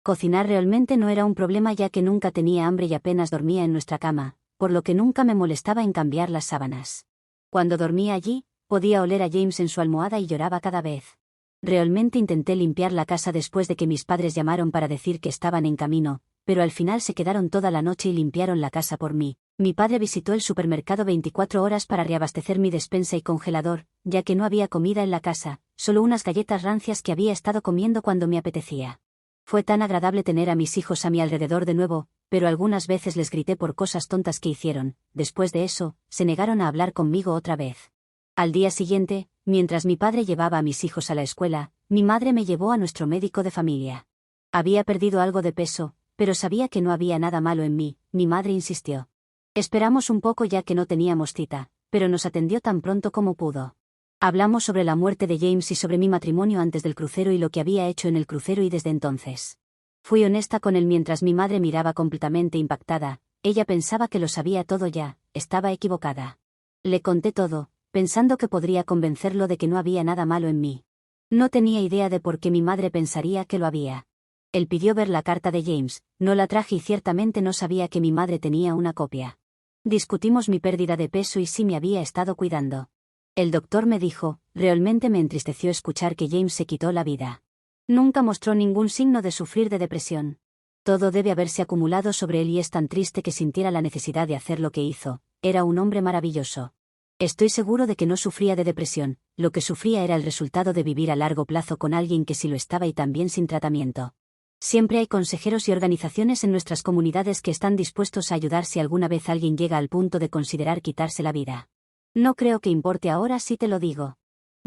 Cocinar realmente no era un problema ya que nunca tenía hambre y apenas dormía en nuestra cama, por lo que nunca me molestaba en cambiar las sábanas. Cuando dormía allí, podía oler a James en su almohada y lloraba cada vez. Realmente intenté limpiar la casa después de que mis padres llamaron para decir que estaban en camino, pero al final se quedaron toda la noche y limpiaron la casa por mí. Mi padre visitó el supermercado 24 horas para reabastecer mi despensa y congelador, ya que no había comida en la casa, solo unas galletas rancias que había estado comiendo cuando me apetecía. Fue tan agradable tener a mis hijos a mi alrededor de nuevo, pero algunas veces les grité por cosas tontas que hicieron. Después de eso, se negaron a hablar conmigo otra vez. Al día siguiente, mientras mi padre llevaba a mis hijos a la escuela, mi madre me llevó a nuestro médico de familia. Había perdido algo de peso, pero sabía que no había nada malo en mí. Mi madre insistió. Esperamos un poco ya que no teníamos cita, pero nos atendió tan pronto como pudo. Hablamos sobre la muerte de James y sobre mi matrimonio antes del crucero y lo que había hecho en el crucero y desde entonces. Fui honesta con él mientras mi madre miraba completamente impactada. Ella pensaba que lo sabía todo ya, estaba equivocada. Le conté todo, pensando que podría convencerlo de que no había nada malo en mí. No tenía idea de por qué mi madre pensaría que lo había. Él pidió ver la carta de James, no la traje y ciertamente no sabía que mi madre tenía una copia. Discutimos mi pérdida de peso y si me había estado cuidando. El doctor me dijo, realmente me entristeció escuchar que James se quitó la vida. Nunca mostró ningún signo de sufrir de depresión. Todo debe haberse acumulado sobre él y es tan triste que sintiera la necesidad de hacer lo que hizo. Era un hombre maravilloso. Estoy seguro de que no sufría de depresión, lo que sufría era el resultado de vivir a largo plazo con alguien que sí lo estaba y también sin tratamiento. Siempre hay consejeros y organizaciones en nuestras comunidades que están dispuestos a ayudar si alguna vez alguien llega al punto de considerar quitarse la vida. No creo que importe ahora si te lo digo.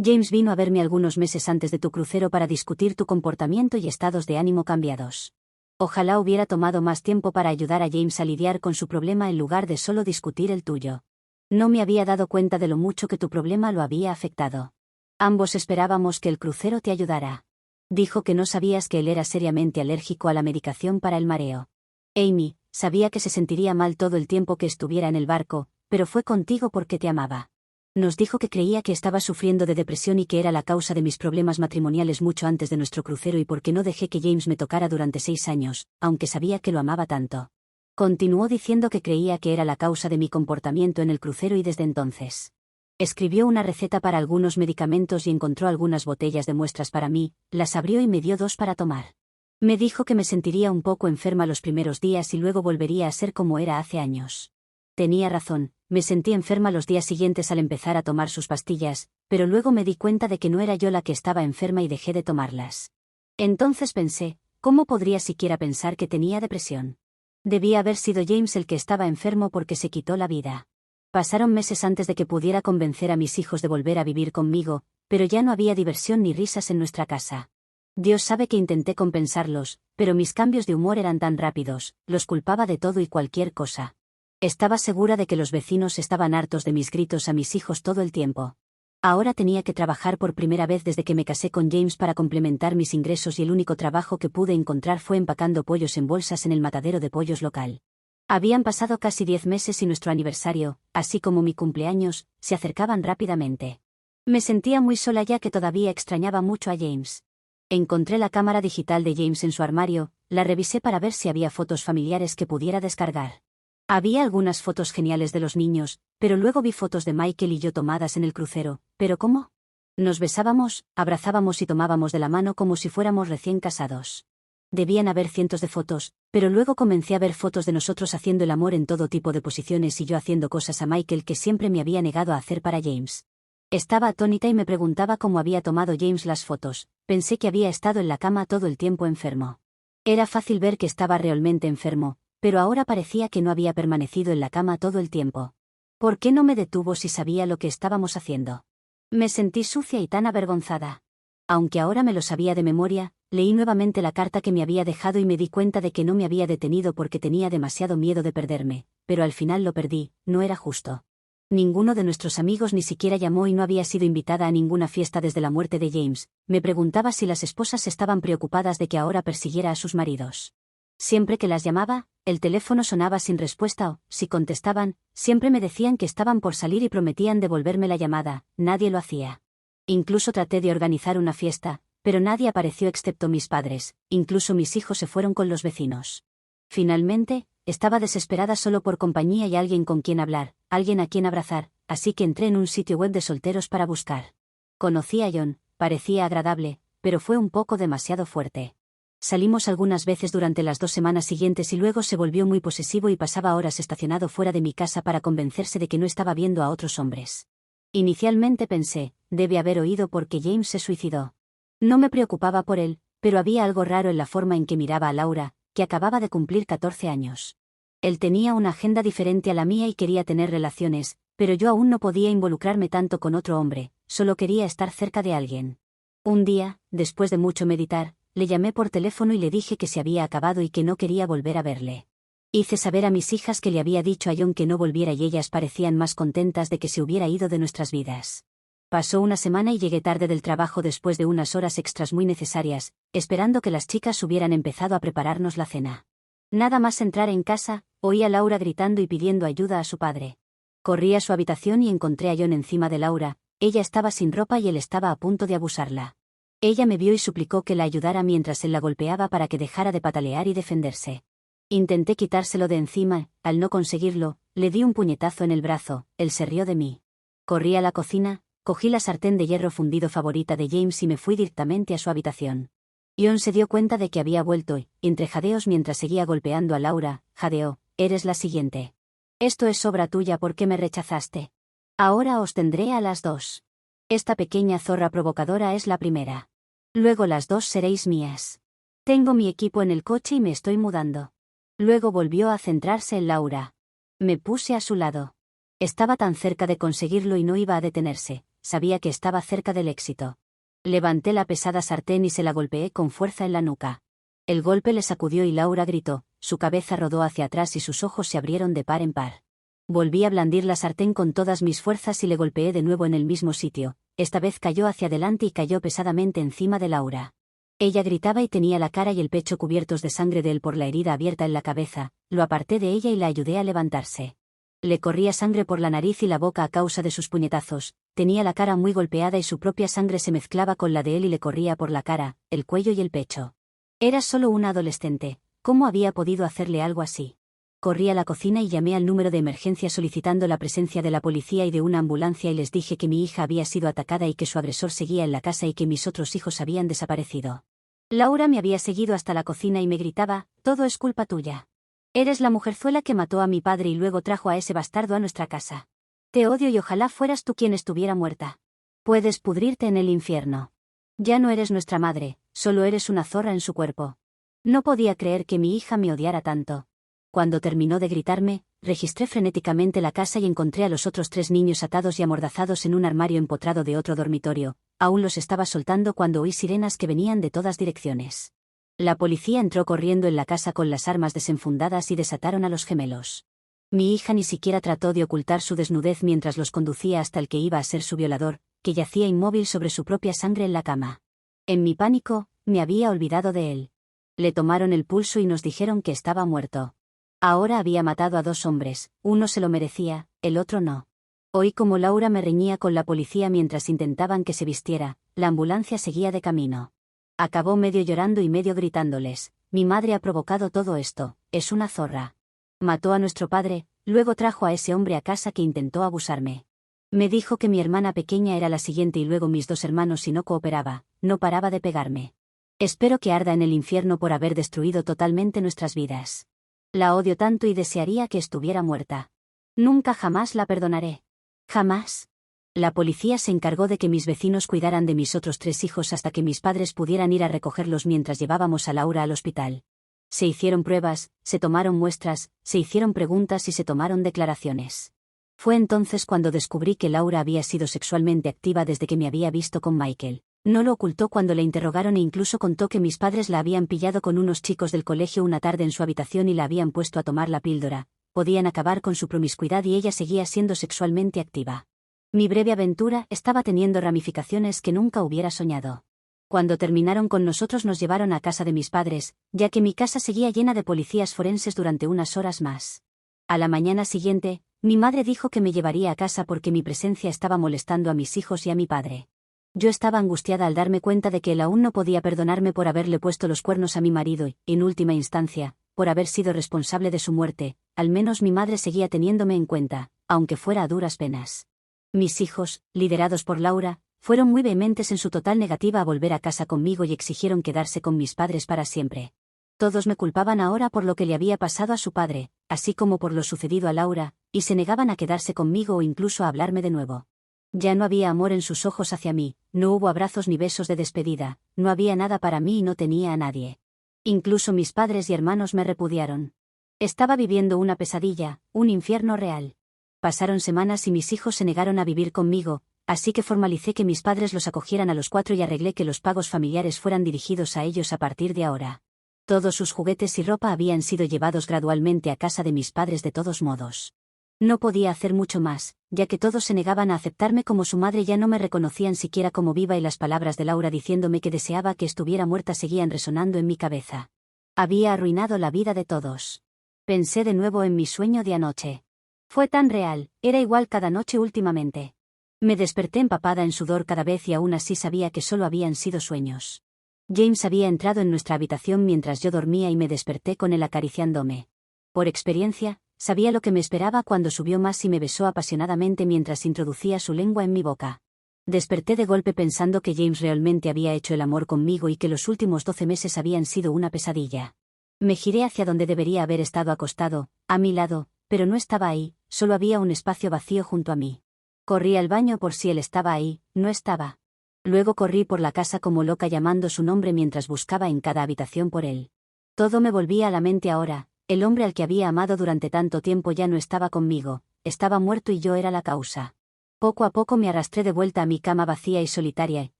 James vino a verme algunos meses antes de tu crucero para discutir tu comportamiento y estados de ánimo cambiados. Ojalá hubiera tomado más tiempo para ayudar a James a lidiar con su problema en lugar de solo discutir el tuyo. No me había dado cuenta de lo mucho que tu problema lo había afectado. Ambos esperábamos que el crucero te ayudara. Dijo que no sabías que él era seriamente alérgico a la medicación para el mareo. Amy, sabía que se sentiría mal todo el tiempo que estuviera en el barco, pero fue contigo porque te amaba. Nos dijo que creía que estaba sufriendo de depresión y que era la causa de mis problemas matrimoniales mucho antes de nuestro crucero y porque no dejé que James me tocara durante 6 años, aunque sabía que lo amaba tanto. Continuó diciendo que creía que era la causa de mi comportamiento en el crucero y desde entonces. Escribió una receta para algunos medicamentos y encontró algunas botellas de muestras para mí, las abrió y me dio 2 para tomar. Me dijo que me sentiría un poco enferma los primeros días y luego volvería a ser como era hace años. Tenía razón, me sentí enferma los días siguientes al empezar a tomar sus pastillas, pero luego me di cuenta de que no era yo la que estaba enferma y dejé de tomarlas. Entonces pensé, ¿cómo podría siquiera pensar que tenía depresión? Debía haber sido James el que estaba enfermo porque se quitó la vida. Pasaron meses antes de que pudiera convencer a mis hijos de volver a vivir conmigo, pero ya no había diversión ni risas en nuestra casa. Dios sabe que intenté compensarlos, pero mis cambios de humor eran tan rápidos, los culpaba de todo y cualquier cosa. Estaba segura de que los vecinos estaban hartos de mis gritos a mis hijos todo el tiempo. Ahora tenía que trabajar por primera vez desde que me casé con James para complementar mis ingresos y el único trabajo que pude encontrar fue empacando pollos en bolsas en el matadero de pollos local. Habían pasado casi 10 meses y nuestro aniversario, así como mi cumpleaños, se acercaban rápidamente. Me sentía muy sola ya que todavía extrañaba mucho a James. Encontré la cámara digital de James en su armario, la revisé para ver si había fotos familiares que pudiera descargar. Había algunas fotos geniales de los niños, pero luego vi fotos de Michael y yo tomadas en el crucero. ¿Pero cómo? Nos besábamos, abrazábamos y tomábamos de la mano como si fuéramos recién casados. Debían haber cientos de fotos, pero luego comencé a ver fotos de nosotros haciendo el amor en todo tipo de posiciones y yo haciendo cosas a Michael que siempre me había negado a hacer para James. Estaba atónita y me preguntaba cómo había tomado James las fotos. Pensé que había estado en la cama todo el tiempo enfermo. Era fácil ver que estaba realmente enfermo, pero ahora parecía que no había permanecido en la cama todo el tiempo. ¿Por qué no me detuvo si sabía lo que estábamos haciendo? Me sentí sucia y tan avergonzada. Aunque ahora me lo sabía de memoria, leí nuevamente la carta que me había dejado y me di cuenta de que no me había detenido porque tenía demasiado miedo de perderme, pero al final lo perdí, no era justo. Ninguno de nuestros amigos ni siquiera llamó y no había sido invitada a ninguna fiesta desde la muerte de James. Me preguntaba si las esposas estaban preocupadas de que ahora persiguiera a sus maridos. Siempre que las llamaba, el teléfono sonaba sin respuesta o, si contestaban, siempre me decían que estaban por salir y prometían devolverme la llamada. Nadie lo hacía. Incluso traté de organizar una fiesta, pero nadie apareció excepto mis padres, incluso mis hijos se fueron con los vecinos. Finalmente, estaba desesperada solo por compañía y alguien con quien hablar, alguien a quien abrazar, así que entré en un sitio web de solteros para buscar. Conocí a John, parecía agradable, pero fue un poco demasiado fuerte. Salimos algunas veces durante las 2 semanas siguientes y luego se volvió muy posesivo y pasaba horas estacionado fuera de mi casa para convencerse de que no estaba viendo a otros hombres. Inicialmente pensé, debe haber oído porque James se suicidó. No me preocupaba por él, pero había algo raro en la forma en que miraba a Laura, que acababa de cumplir 14 años. Él tenía una agenda diferente a la mía y quería tener relaciones, pero yo aún no podía involucrarme tanto con otro hombre, solo quería estar cerca de alguien. Un día, después de mucho meditar, le llamé por teléfono y le dije que se había acabado y que no quería volver a verle. Hice saber a mis hijas que le había dicho a John que no volviera y ellas parecían más contentas de que se hubiera ido de nuestras vidas. Pasó una semana y llegué tarde del trabajo después de unas horas extras muy necesarias, esperando que las chicas hubieran empezado a prepararnos la cena. Nada más entrar en casa, oí a Laura gritando y pidiendo ayuda a su padre. Corrí a su habitación y encontré a John encima de Laura. Ella estaba sin ropa y él estaba a punto de abusarla. Ella me vio y suplicó que la ayudara mientras él la golpeaba para que dejara de patalear y defenderse. Intenté quitárselo de encima, al no conseguirlo, le di un puñetazo en el brazo, él se rió de mí. Corrí a la cocina, cogí la sartén de hierro fundido favorita de James y me fui directamente a su habitación. John se dio cuenta de que había vuelto y, entre jadeos mientras seguía golpeando a Laura, jadeó, eres la siguiente. Esto es obra tuya porque me rechazaste. Ahora os tendré a las 2. Esta pequeña zorra provocadora es la primera. Luego las 2 seréis mías. Tengo mi equipo en el coche y me estoy mudando. Luego volvió a centrarse en Laura. Me puse a su lado. Estaba tan cerca de conseguirlo y no iba a detenerse, sabía que estaba cerca del éxito. Levanté la pesada sartén y se la golpeé con fuerza en la nuca. El golpe le sacudió y Laura gritó, su cabeza rodó hacia atrás y sus ojos se abrieron de par en par. Volví a blandir la sartén con todas mis fuerzas y le golpeé de nuevo en el mismo sitio, esta vez cayó hacia adelante y cayó pesadamente encima de Laura. Ella gritaba y tenía la cara y el pecho cubiertos de sangre de él por la herida abierta en la cabeza, lo aparté de ella y la ayudé a levantarse. Le corría sangre por la nariz y la boca a causa de sus puñetazos, tenía la cara muy golpeada y su propia sangre se mezclaba con la de él y le corría por la cara, el cuello y el pecho. Era solo una adolescente, ¿cómo había podido hacerle algo así? Corrí a la cocina y llamé al número de emergencia solicitando la presencia de la policía y de una ambulancia y les dije que mi hija había sido atacada y que su agresor seguía en la casa y que mis otros hijos habían desaparecido. Laura me había seguido hasta la cocina y me gritaba, todo es culpa tuya. Eres la mujerzuela que mató a mi padre y luego trajo a ese bastardo a nuestra casa. Te odio y ojalá fueras tú quien estuviera muerta. Puedes pudrirte en el infierno. Ya no eres nuestra madre, solo eres una zorra en su cuerpo. No podía creer que mi hija me odiara tanto. Cuando terminó de gritarme, registré frenéticamente la casa y encontré a los otros 3 niños atados y amordazados en un armario empotrado de otro dormitorio. Aún los estaba soltando cuando oí sirenas que venían de todas direcciones. La policía entró corriendo en la casa con las armas desenfundadas y desataron a los gemelos. Mi hija ni siquiera trató de ocultar su desnudez mientras los conducía hasta el que iba a ser su violador, que yacía inmóvil sobre su propia sangre en la cama. En mi pánico, me había olvidado de él. Le tomaron el pulso y nos dijeron que estaba muerto. Ahora había matado a 2 hombres, uno se lo merecía, el otro no. Oí como Laura me reñía con la policía mientras intentaban que se vistiera. La ambulancia seguía de camino. Acabó medio llorando y medio gritándoles: mi madre ha provocado todo esto, es una zorra. Mató a nuestro padre, luego trajo a ese hombre a casa que intentó abusarme. Me dijo que mi hermana pequeña era la siguiente y luego mis 2 hermanos y no cooperaba, no paraba de pegarme. Espero que arda en el infierno por haber destruido totalmente nuestras vidas. La odio tanto y desearía que estuviera muerta. Nunca jamás la perdonaré. Jamás. La policía se encargó de que mis vecinos cuidaran de mis otros 3 hijos hasta que mis padres pudieran ir a recogerlos mientras llevábamos a Laura al hospital. Se hicieron pruebas, se tomaron muestras, se hicieron preguntas y se tomaron declaraciones. Fue entonces cuando descubrí que Laura había sido sexualmente activa desde que me había visto con Michael. No lo ocultó cuando le interrogaron e incluso contó que mis padres la habían pillado con unos chicos del colegio una tarde en su habitación y la habían puesto a tomar la píldora. Podían acabar con su promiscuidad y ella seguía siendo sexualmente activa. Mi breve aventura estaba teniendo ramificaciones que nunca hubiera soñado. Cuando terminaron con nosotros nos llevaron a casa de mis padres, ya que mi casa seguía llena de policías forenses durante unas horas más. A la mañana siguiente, mi madre dijo que me llevaría a casa porque mi presencia estaba molestando a mis hijos y a mi padre. Yo estaba angustiada al darme cuenta de que él aún no podía perdonarme por haberle puesto los cuernos a mi marido y, en última instancia, por haber sido responsable de su muerte. Al menos mi madre seguía teniéndome en cuenta, aunque fuera a duras penas. Mis hijos, liderados por Laura, fueron muy vehementes en su total negativa a volver a casa conmigo y exigieron quedarse con mis padres para siempre. Todos me culpaban ahora por lo que le había pasado a su padre, así como por lo sucedido a Laura, y se negaban a quedarse conmigo o incluso a hablarme de nuevo. Ya no había amor en sus ojos hacia mí, no hubo abrazos ni besos de despedida, no había nada para mí y no tenía a nadie. Incluso mis padres y hermanos me repudiaron. Estaba viviendo una pesadilla, un infierno real. Pasaron semanas y mis hijos se negaron a vivir conmigo, así que formalicé que mis padres los acogieran a los 4 y arreglé que los pagos familiares fueran dirigidos a ellos a partir de ahora. Todos sus juguetes y ropa habían sido llevados gradualmente a casa de mis padres de todos modos. No podía hacer mucho más, ya que todos se negaban a aceptarme como su madre, ya no me reconocían siquiera como viva y las palabras de Laura diciéndome que deseaba que estuviera muerta seguían resonando en mi cabeza. Había arruinado la vida de todos. Pensé de nuevo en mi sueño de anoche. Fue tan real, era igual cada noche últimamente. Me desperté empapada en sudor cada vez y aún así sabía que solo habían sido sueños. James había entrado en nuestra habitación mientras yo dormía y me desperté con él acariciándome. Por experiencia, sabía lo que me esperaba cuando subió más y me besó apasionadamente mientras introducía su lengua en mi boca. Desperté de golpe pensando que James realmente había hecho el amor conmigo y que los últimos 12 meses habían sido una pesadilla. Me giré hacia donde debería haber estado acostado, a mi lado, pero no estaba ahí, solo había un espacio vacío junto a mí. Corrí al baño por si él estaba ahí, no estaba. Luego corrí por la casa como loca llamando su nombre mientras buscaba en cada habitación por él. Todo me volvía a la mente ahora. El hombre al que había amado durante tanto tiempo ya no estaba conmigo, estaba muerto y yo era la causa. Poco a poco me arrastré de vuelta a mi cama vacía y solitaria y,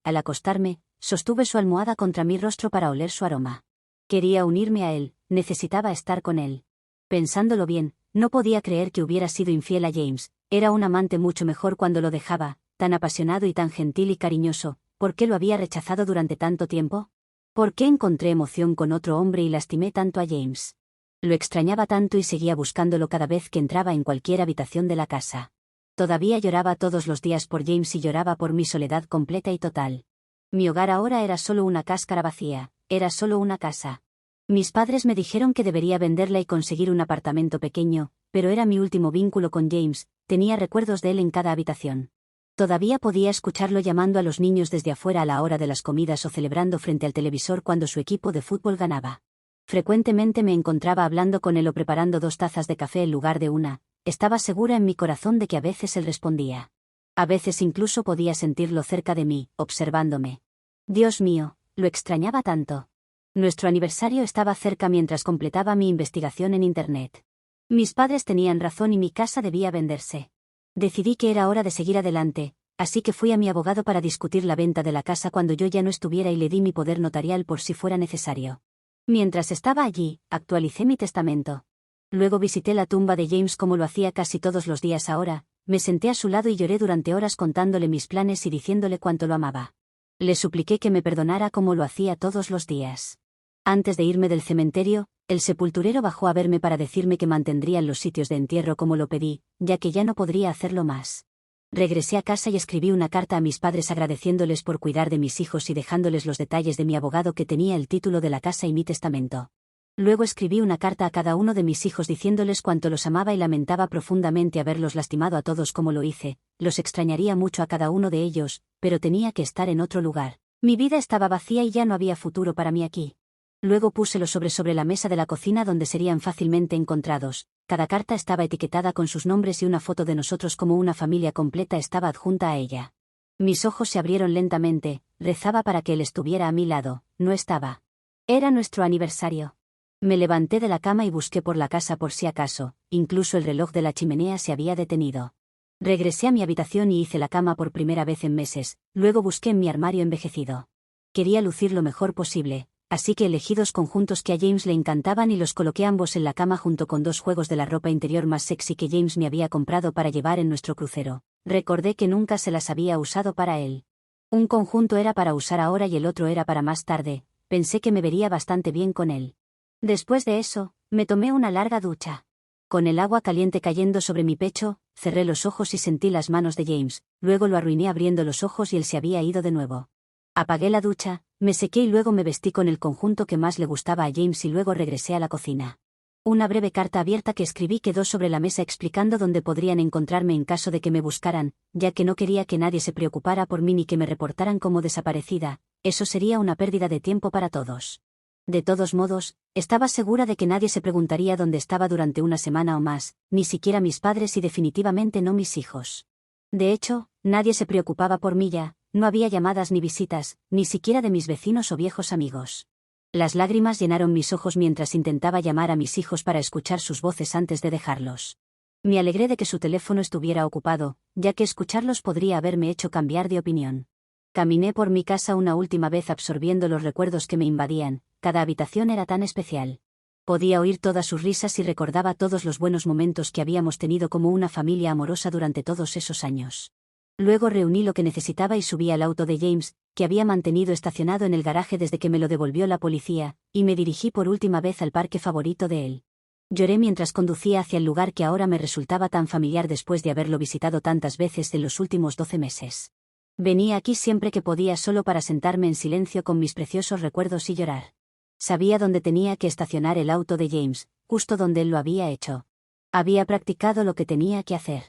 al acostarme, sostuve su almohada contra mi rostro para oler su aroma. Quería unirme a él, necesitaba estar con él. Pensándolo bien, no podía creer que hubiera sido infiel a James, era un amante mucho mejor cuando lo dejaba, tan apasionado y tan gentil y cariñoso. ¿Por qué lo había rechazado durante tanto tiempo? ¿Por qué encontré emoción con otro hombre y lastimé tanto a James? Lo extrañaba tanto y seguía buscándolo cada vez que entraba en cualquier habitación de la casa. Todavía lloraba todos los días por James y lloraba por mi soledad completa y total. Mi hogar ahora era solo una cáscara vacía, era solo una casa. Mis padres me dijeron que debería venderla y conseguir un apartamento pequeño, pero era mi último vínculo con James, tenía recuerdos de él en cada habitación. Todavía podía escucharlo llamando a los niños desde afuera a la hora de las comidas o celebrando frente al televisor cuando su equipo de fútbol ganaba. Frecuentemente me encontraba hablando con él o preparando 2 tazas de café en lugar de una. Estaba segura en mi corazón de que a veces él respondía. A veces incluso podía sentirlo cerca de mí, observándome. Dios mío, lo extrañaba tanto. Nuestro aniversario estaba cerca mientras completaba mi investigación en Internet. Mis padres tenían razón y mi casa debía venderse. Decidí que era hora de seguir adelante, así que fui a mi abogado para discutir la venta de la casa cuando yo ya no estuviera y le di mi poder notarial por si fuera necesario. Mientras estaba allí, actualicé mi testamento. Luego visité la tumba de James como lo hacía casi todos los días ahora, me senté a su lado y lloré durante horas contándole mis planes y diciéndole cuánto lo amaba. Le supliqué que me perdonara como lo hacía todos los días. Antes de irme del cementerio, el sepulturero bajó a verme para decirme que mantendrían los sitios de entierro como lo pedí, ya que ya no podría hacerlo más. Regresé a casa y escribí una carta a mis padres agradeciéndoles por cuidar de mis hijos y dejándoles los detalles de mi abogado que tenía el título de la casa y mi testamento. Luego escribí una carta a cada uno de mis hijos diciéndoles cuánto los amaba y lamentaba profundamente haberlos lastimado a todos como lo hice, los extrañaría mucho a cada uno de ellos, pero tenía que estar en otro lugar. Mi vida estaba vacía y ya no había futuro para mí aquí. Luego puse los sobres sobre la mesa de la cocina donde serían fácilmente encontrados. Cada carta estaba etiquetada con sus nombres y una foto de nosotros como una familia completa estaba adjunta a ella. Mis ojos se abrieron lentamente, rezaba para que él estuviera a mi lado, no estaba. Era nuestro aniversario. Me levanté de la cama y busqué por la casa por si acaso, incluso el reloj de la chimenea se había detenido. Regresé a mi habitación y hice la cama por primera vez en meses, luego busqué en mi armario envejecido. Quería lucir lo mejor posible, así que elegí 2 conjuntos que a James le encantaban y los coloqué ambos en la cama junto con 2 juegos de la ropa interior más sexy que James me había comprado para llevar en nuestro crucero. Recordé que nunca se las había usado para él. Un conjunto era para usar ahora y el otro era para más tarde, pensé que me vería bastante bien con él. Después de eso, me tomé una larga ducha. Con el agua caliente cayendo sobre mi pecho, cerré los ojos y sentí las manos de James, luego lo arruiné abriendo los ojos y él se había ido de nuevo. Apagué la ducha, me sequé y luego me vestí con el conjunto que más le gustaba a James y luego regresé a la cocina. Una breve carta abierta que escribí quedó sobre la mesa explicando dónde podrían encontrarme en caso de que me buscaran, ya que no quería que nadie se preocupara por mí ni que me reportaran como desaparecida, eso sería una pérdida de tiempo para todos. De todos modos, estaba segura de que nadie se preguntaría dónde estaba durante una semana o más, ni siquiera mis padres y definitivamente no mis hijos. De hecho, nadie se preocupaba por mí ya, no había llamadas ni visitas, ni siquiera de mis vecinos o viejos amigos. Las lágrimas llenaron mis ojos mientras intentaba llamar a mis hijos para escuchar sus voces antes de dejarlos. Me alegré de que su teléfono estuviera ocupado, ya que escucharlos podría haberme hecho cambiar de opinión. Caminé por mi casa una última vez absorbiendo los recuerdos que me invadían, cada habitación era tan especial. Podía oír todas sus risas y recordaba todos los buenos momentos que habíamos tenido como una familia amorosa durante todos esos años. Luego reuní lo que necesitaba y subí al auto de James, que había mantenido estacionado en el garaje desde que me lo devolvió la policía, y me dirigí por última vez al parque favorito de él. Lloré mientras conducía hacia el lugar que ahora me resultaba tan familiar después de haberlo visitado tantas veces en los últimos 12 meses. Venía aquí siempre que podía solo para sentarme en silencio con mis preciosos recuerdos y llorar. Sabía dónde tenía que estacionar el auto de James, justo donde él lo había hecho. Había practicado lo que tenía que hacer.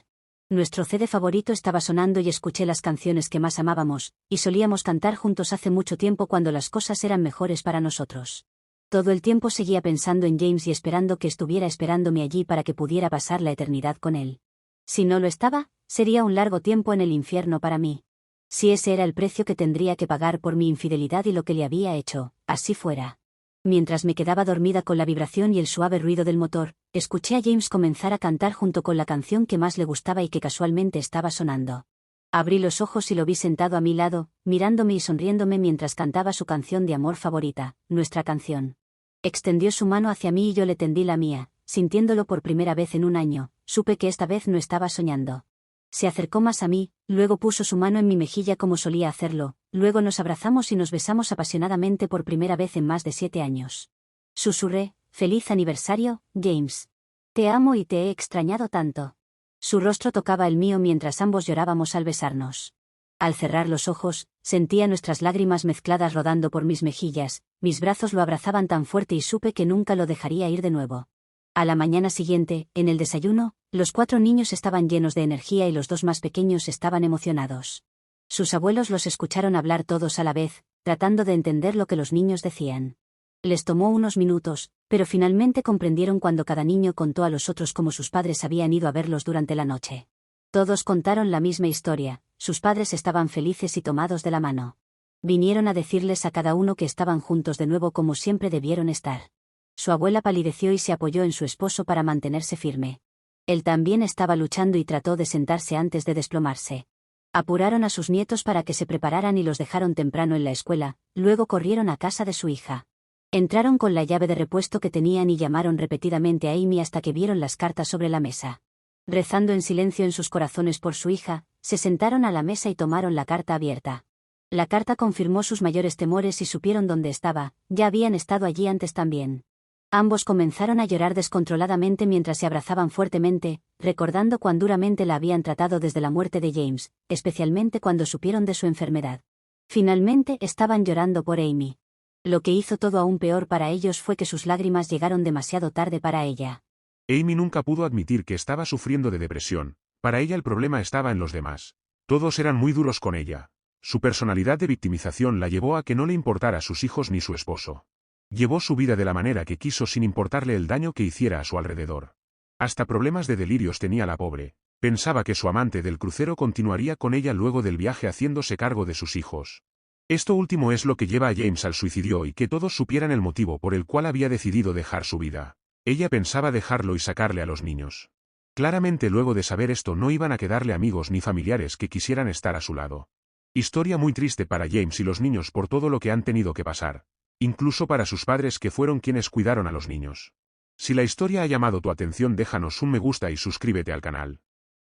Nuestro CD favorito estaba sonando y escuché las canciones que más amábamos, y solíamos cantar juntos hace mucho tiempo cuando las cosas eran mejores para nosotros. Todo el tiempo seguía pensando en James y esperando que estuviera esperándome allí para que pudiera pasar la eternidad con él. Si no lo estaba, sería un largo tiempo en el infierno para mí. Si ese era el precio que tendría que pagar por mi infidelidad y lo que le había hecho, así fuera. Mientras me quedaba dormida con la vibración y el suave ruido del motor, escuché a James comenzar a cantar junto con la canción que más le gustaba y que casualmente estaba sonando. Abrí los ojos y lo vi sentado a mi lado, mirándome y sonriéndome mientras cantaba su canción de amor favorita, nuestra canción. Extendió su mano hacia mí y yo le tendí la mía, sintiéndolo por primera vez en un año, supe que esta vez no estaba soñando. Se acercó más a mí, luego puso su mano en mi mejilla como solía hacerlo, luego nos abrazamos y nos besamos apasionadamente por primera vez en más de 7 años. Susurré, «Feliz aniversario, James. Te amo y te he extrañado tanto». Su rostro tocaba el mío mientras ambos llorábamos al besarnos. Al cerrar los ojos, sentía nuestras lágrimas mezcladas rodando por mis mejillas, mis brazos lo abrazaban tan fuerte y supe que nunca lo dejaría ir de nuevo. A la mañana siguiente, en el desayuno, los 4 niños estaban llenos de energía y los 2 más pequeños estaban emocionados. Sus abuelos los escucharon hablar todos a la vez, tratando de entender lo que los niños decían. Les tomó unos minutos, pero finalmente comprendieron cuando cada niño contó a los otros cómo sus padres habían ido a verlos durante la noche. Todos contaron la misma historia, sus padres estaban felices y tomados de la mano. Vinieron a decirles a cada uno que estaban juntos de nuevo como siempre debieron estar. Su abuela palideció y se apoyó en su esposo para mantenerse firme. Él también estaba luchando y trató de sentarse antes de desplomarse. Apuraron a sus nietos para que se prepararan y los dejaron temprano en la escuela, luego corrieron a casa de su hija. Entraron con la llave de repuesto que tenían y llamaron repetidamente a Amy hasta que vieron las cartas sobre la mesa. Rezando en silencio en sus corazones por su hija, se sentaron a la mesa y tomaron la carta abierta. La carta confirmó sus mayores temores y supieron dónde estaba, ya habían estado allí antes también. Ambos comenzaron a llorar descontroladamente mientras se abrazaban fuertemente, recordando cuán duramente la habían tratado desde la muerte de James, especialmente cuando supieron de su enfermedad. Finalmente estaban llorando por Amy. Lo que hizo todo aún peor para ellos fue que sus lágrimas llegaron demasiado tarde para ella. Amy nunca pudo admitir que estaba sufriendo de depresión. Para ella el problema estaba en los demás. Todos eran muy duros con ella. Su personalidad de victimización la llevó a que no le importara a sus hijos ni su esposo. Llevó su vida de la manera que quiso sin importarle el daño que hiciera a su alrededor. Hasta problemas de delirios tenía la pobre. Pensaba que su amante del crucero continuaría con ella luego del viaje haciéndose cargo de sus hijos. Esto último es lo que lleva a James al suicidio y que todos supieran el motivo por el cual había decidido dejar su vida. Ella pensaba dejarlo y sacarle a los niños. Claramente luego de saber esto no iban a quedarle amigos ni familiares que quisieran estar a su lado. Historia muy triste para James y los niños por todo lo que han tenido que pasar. Incluso para sus padres que fueron quienes cuidaron a los niños. Si la historia ha llamado tu atención, déjanos un me gusta y suscríbete al canal.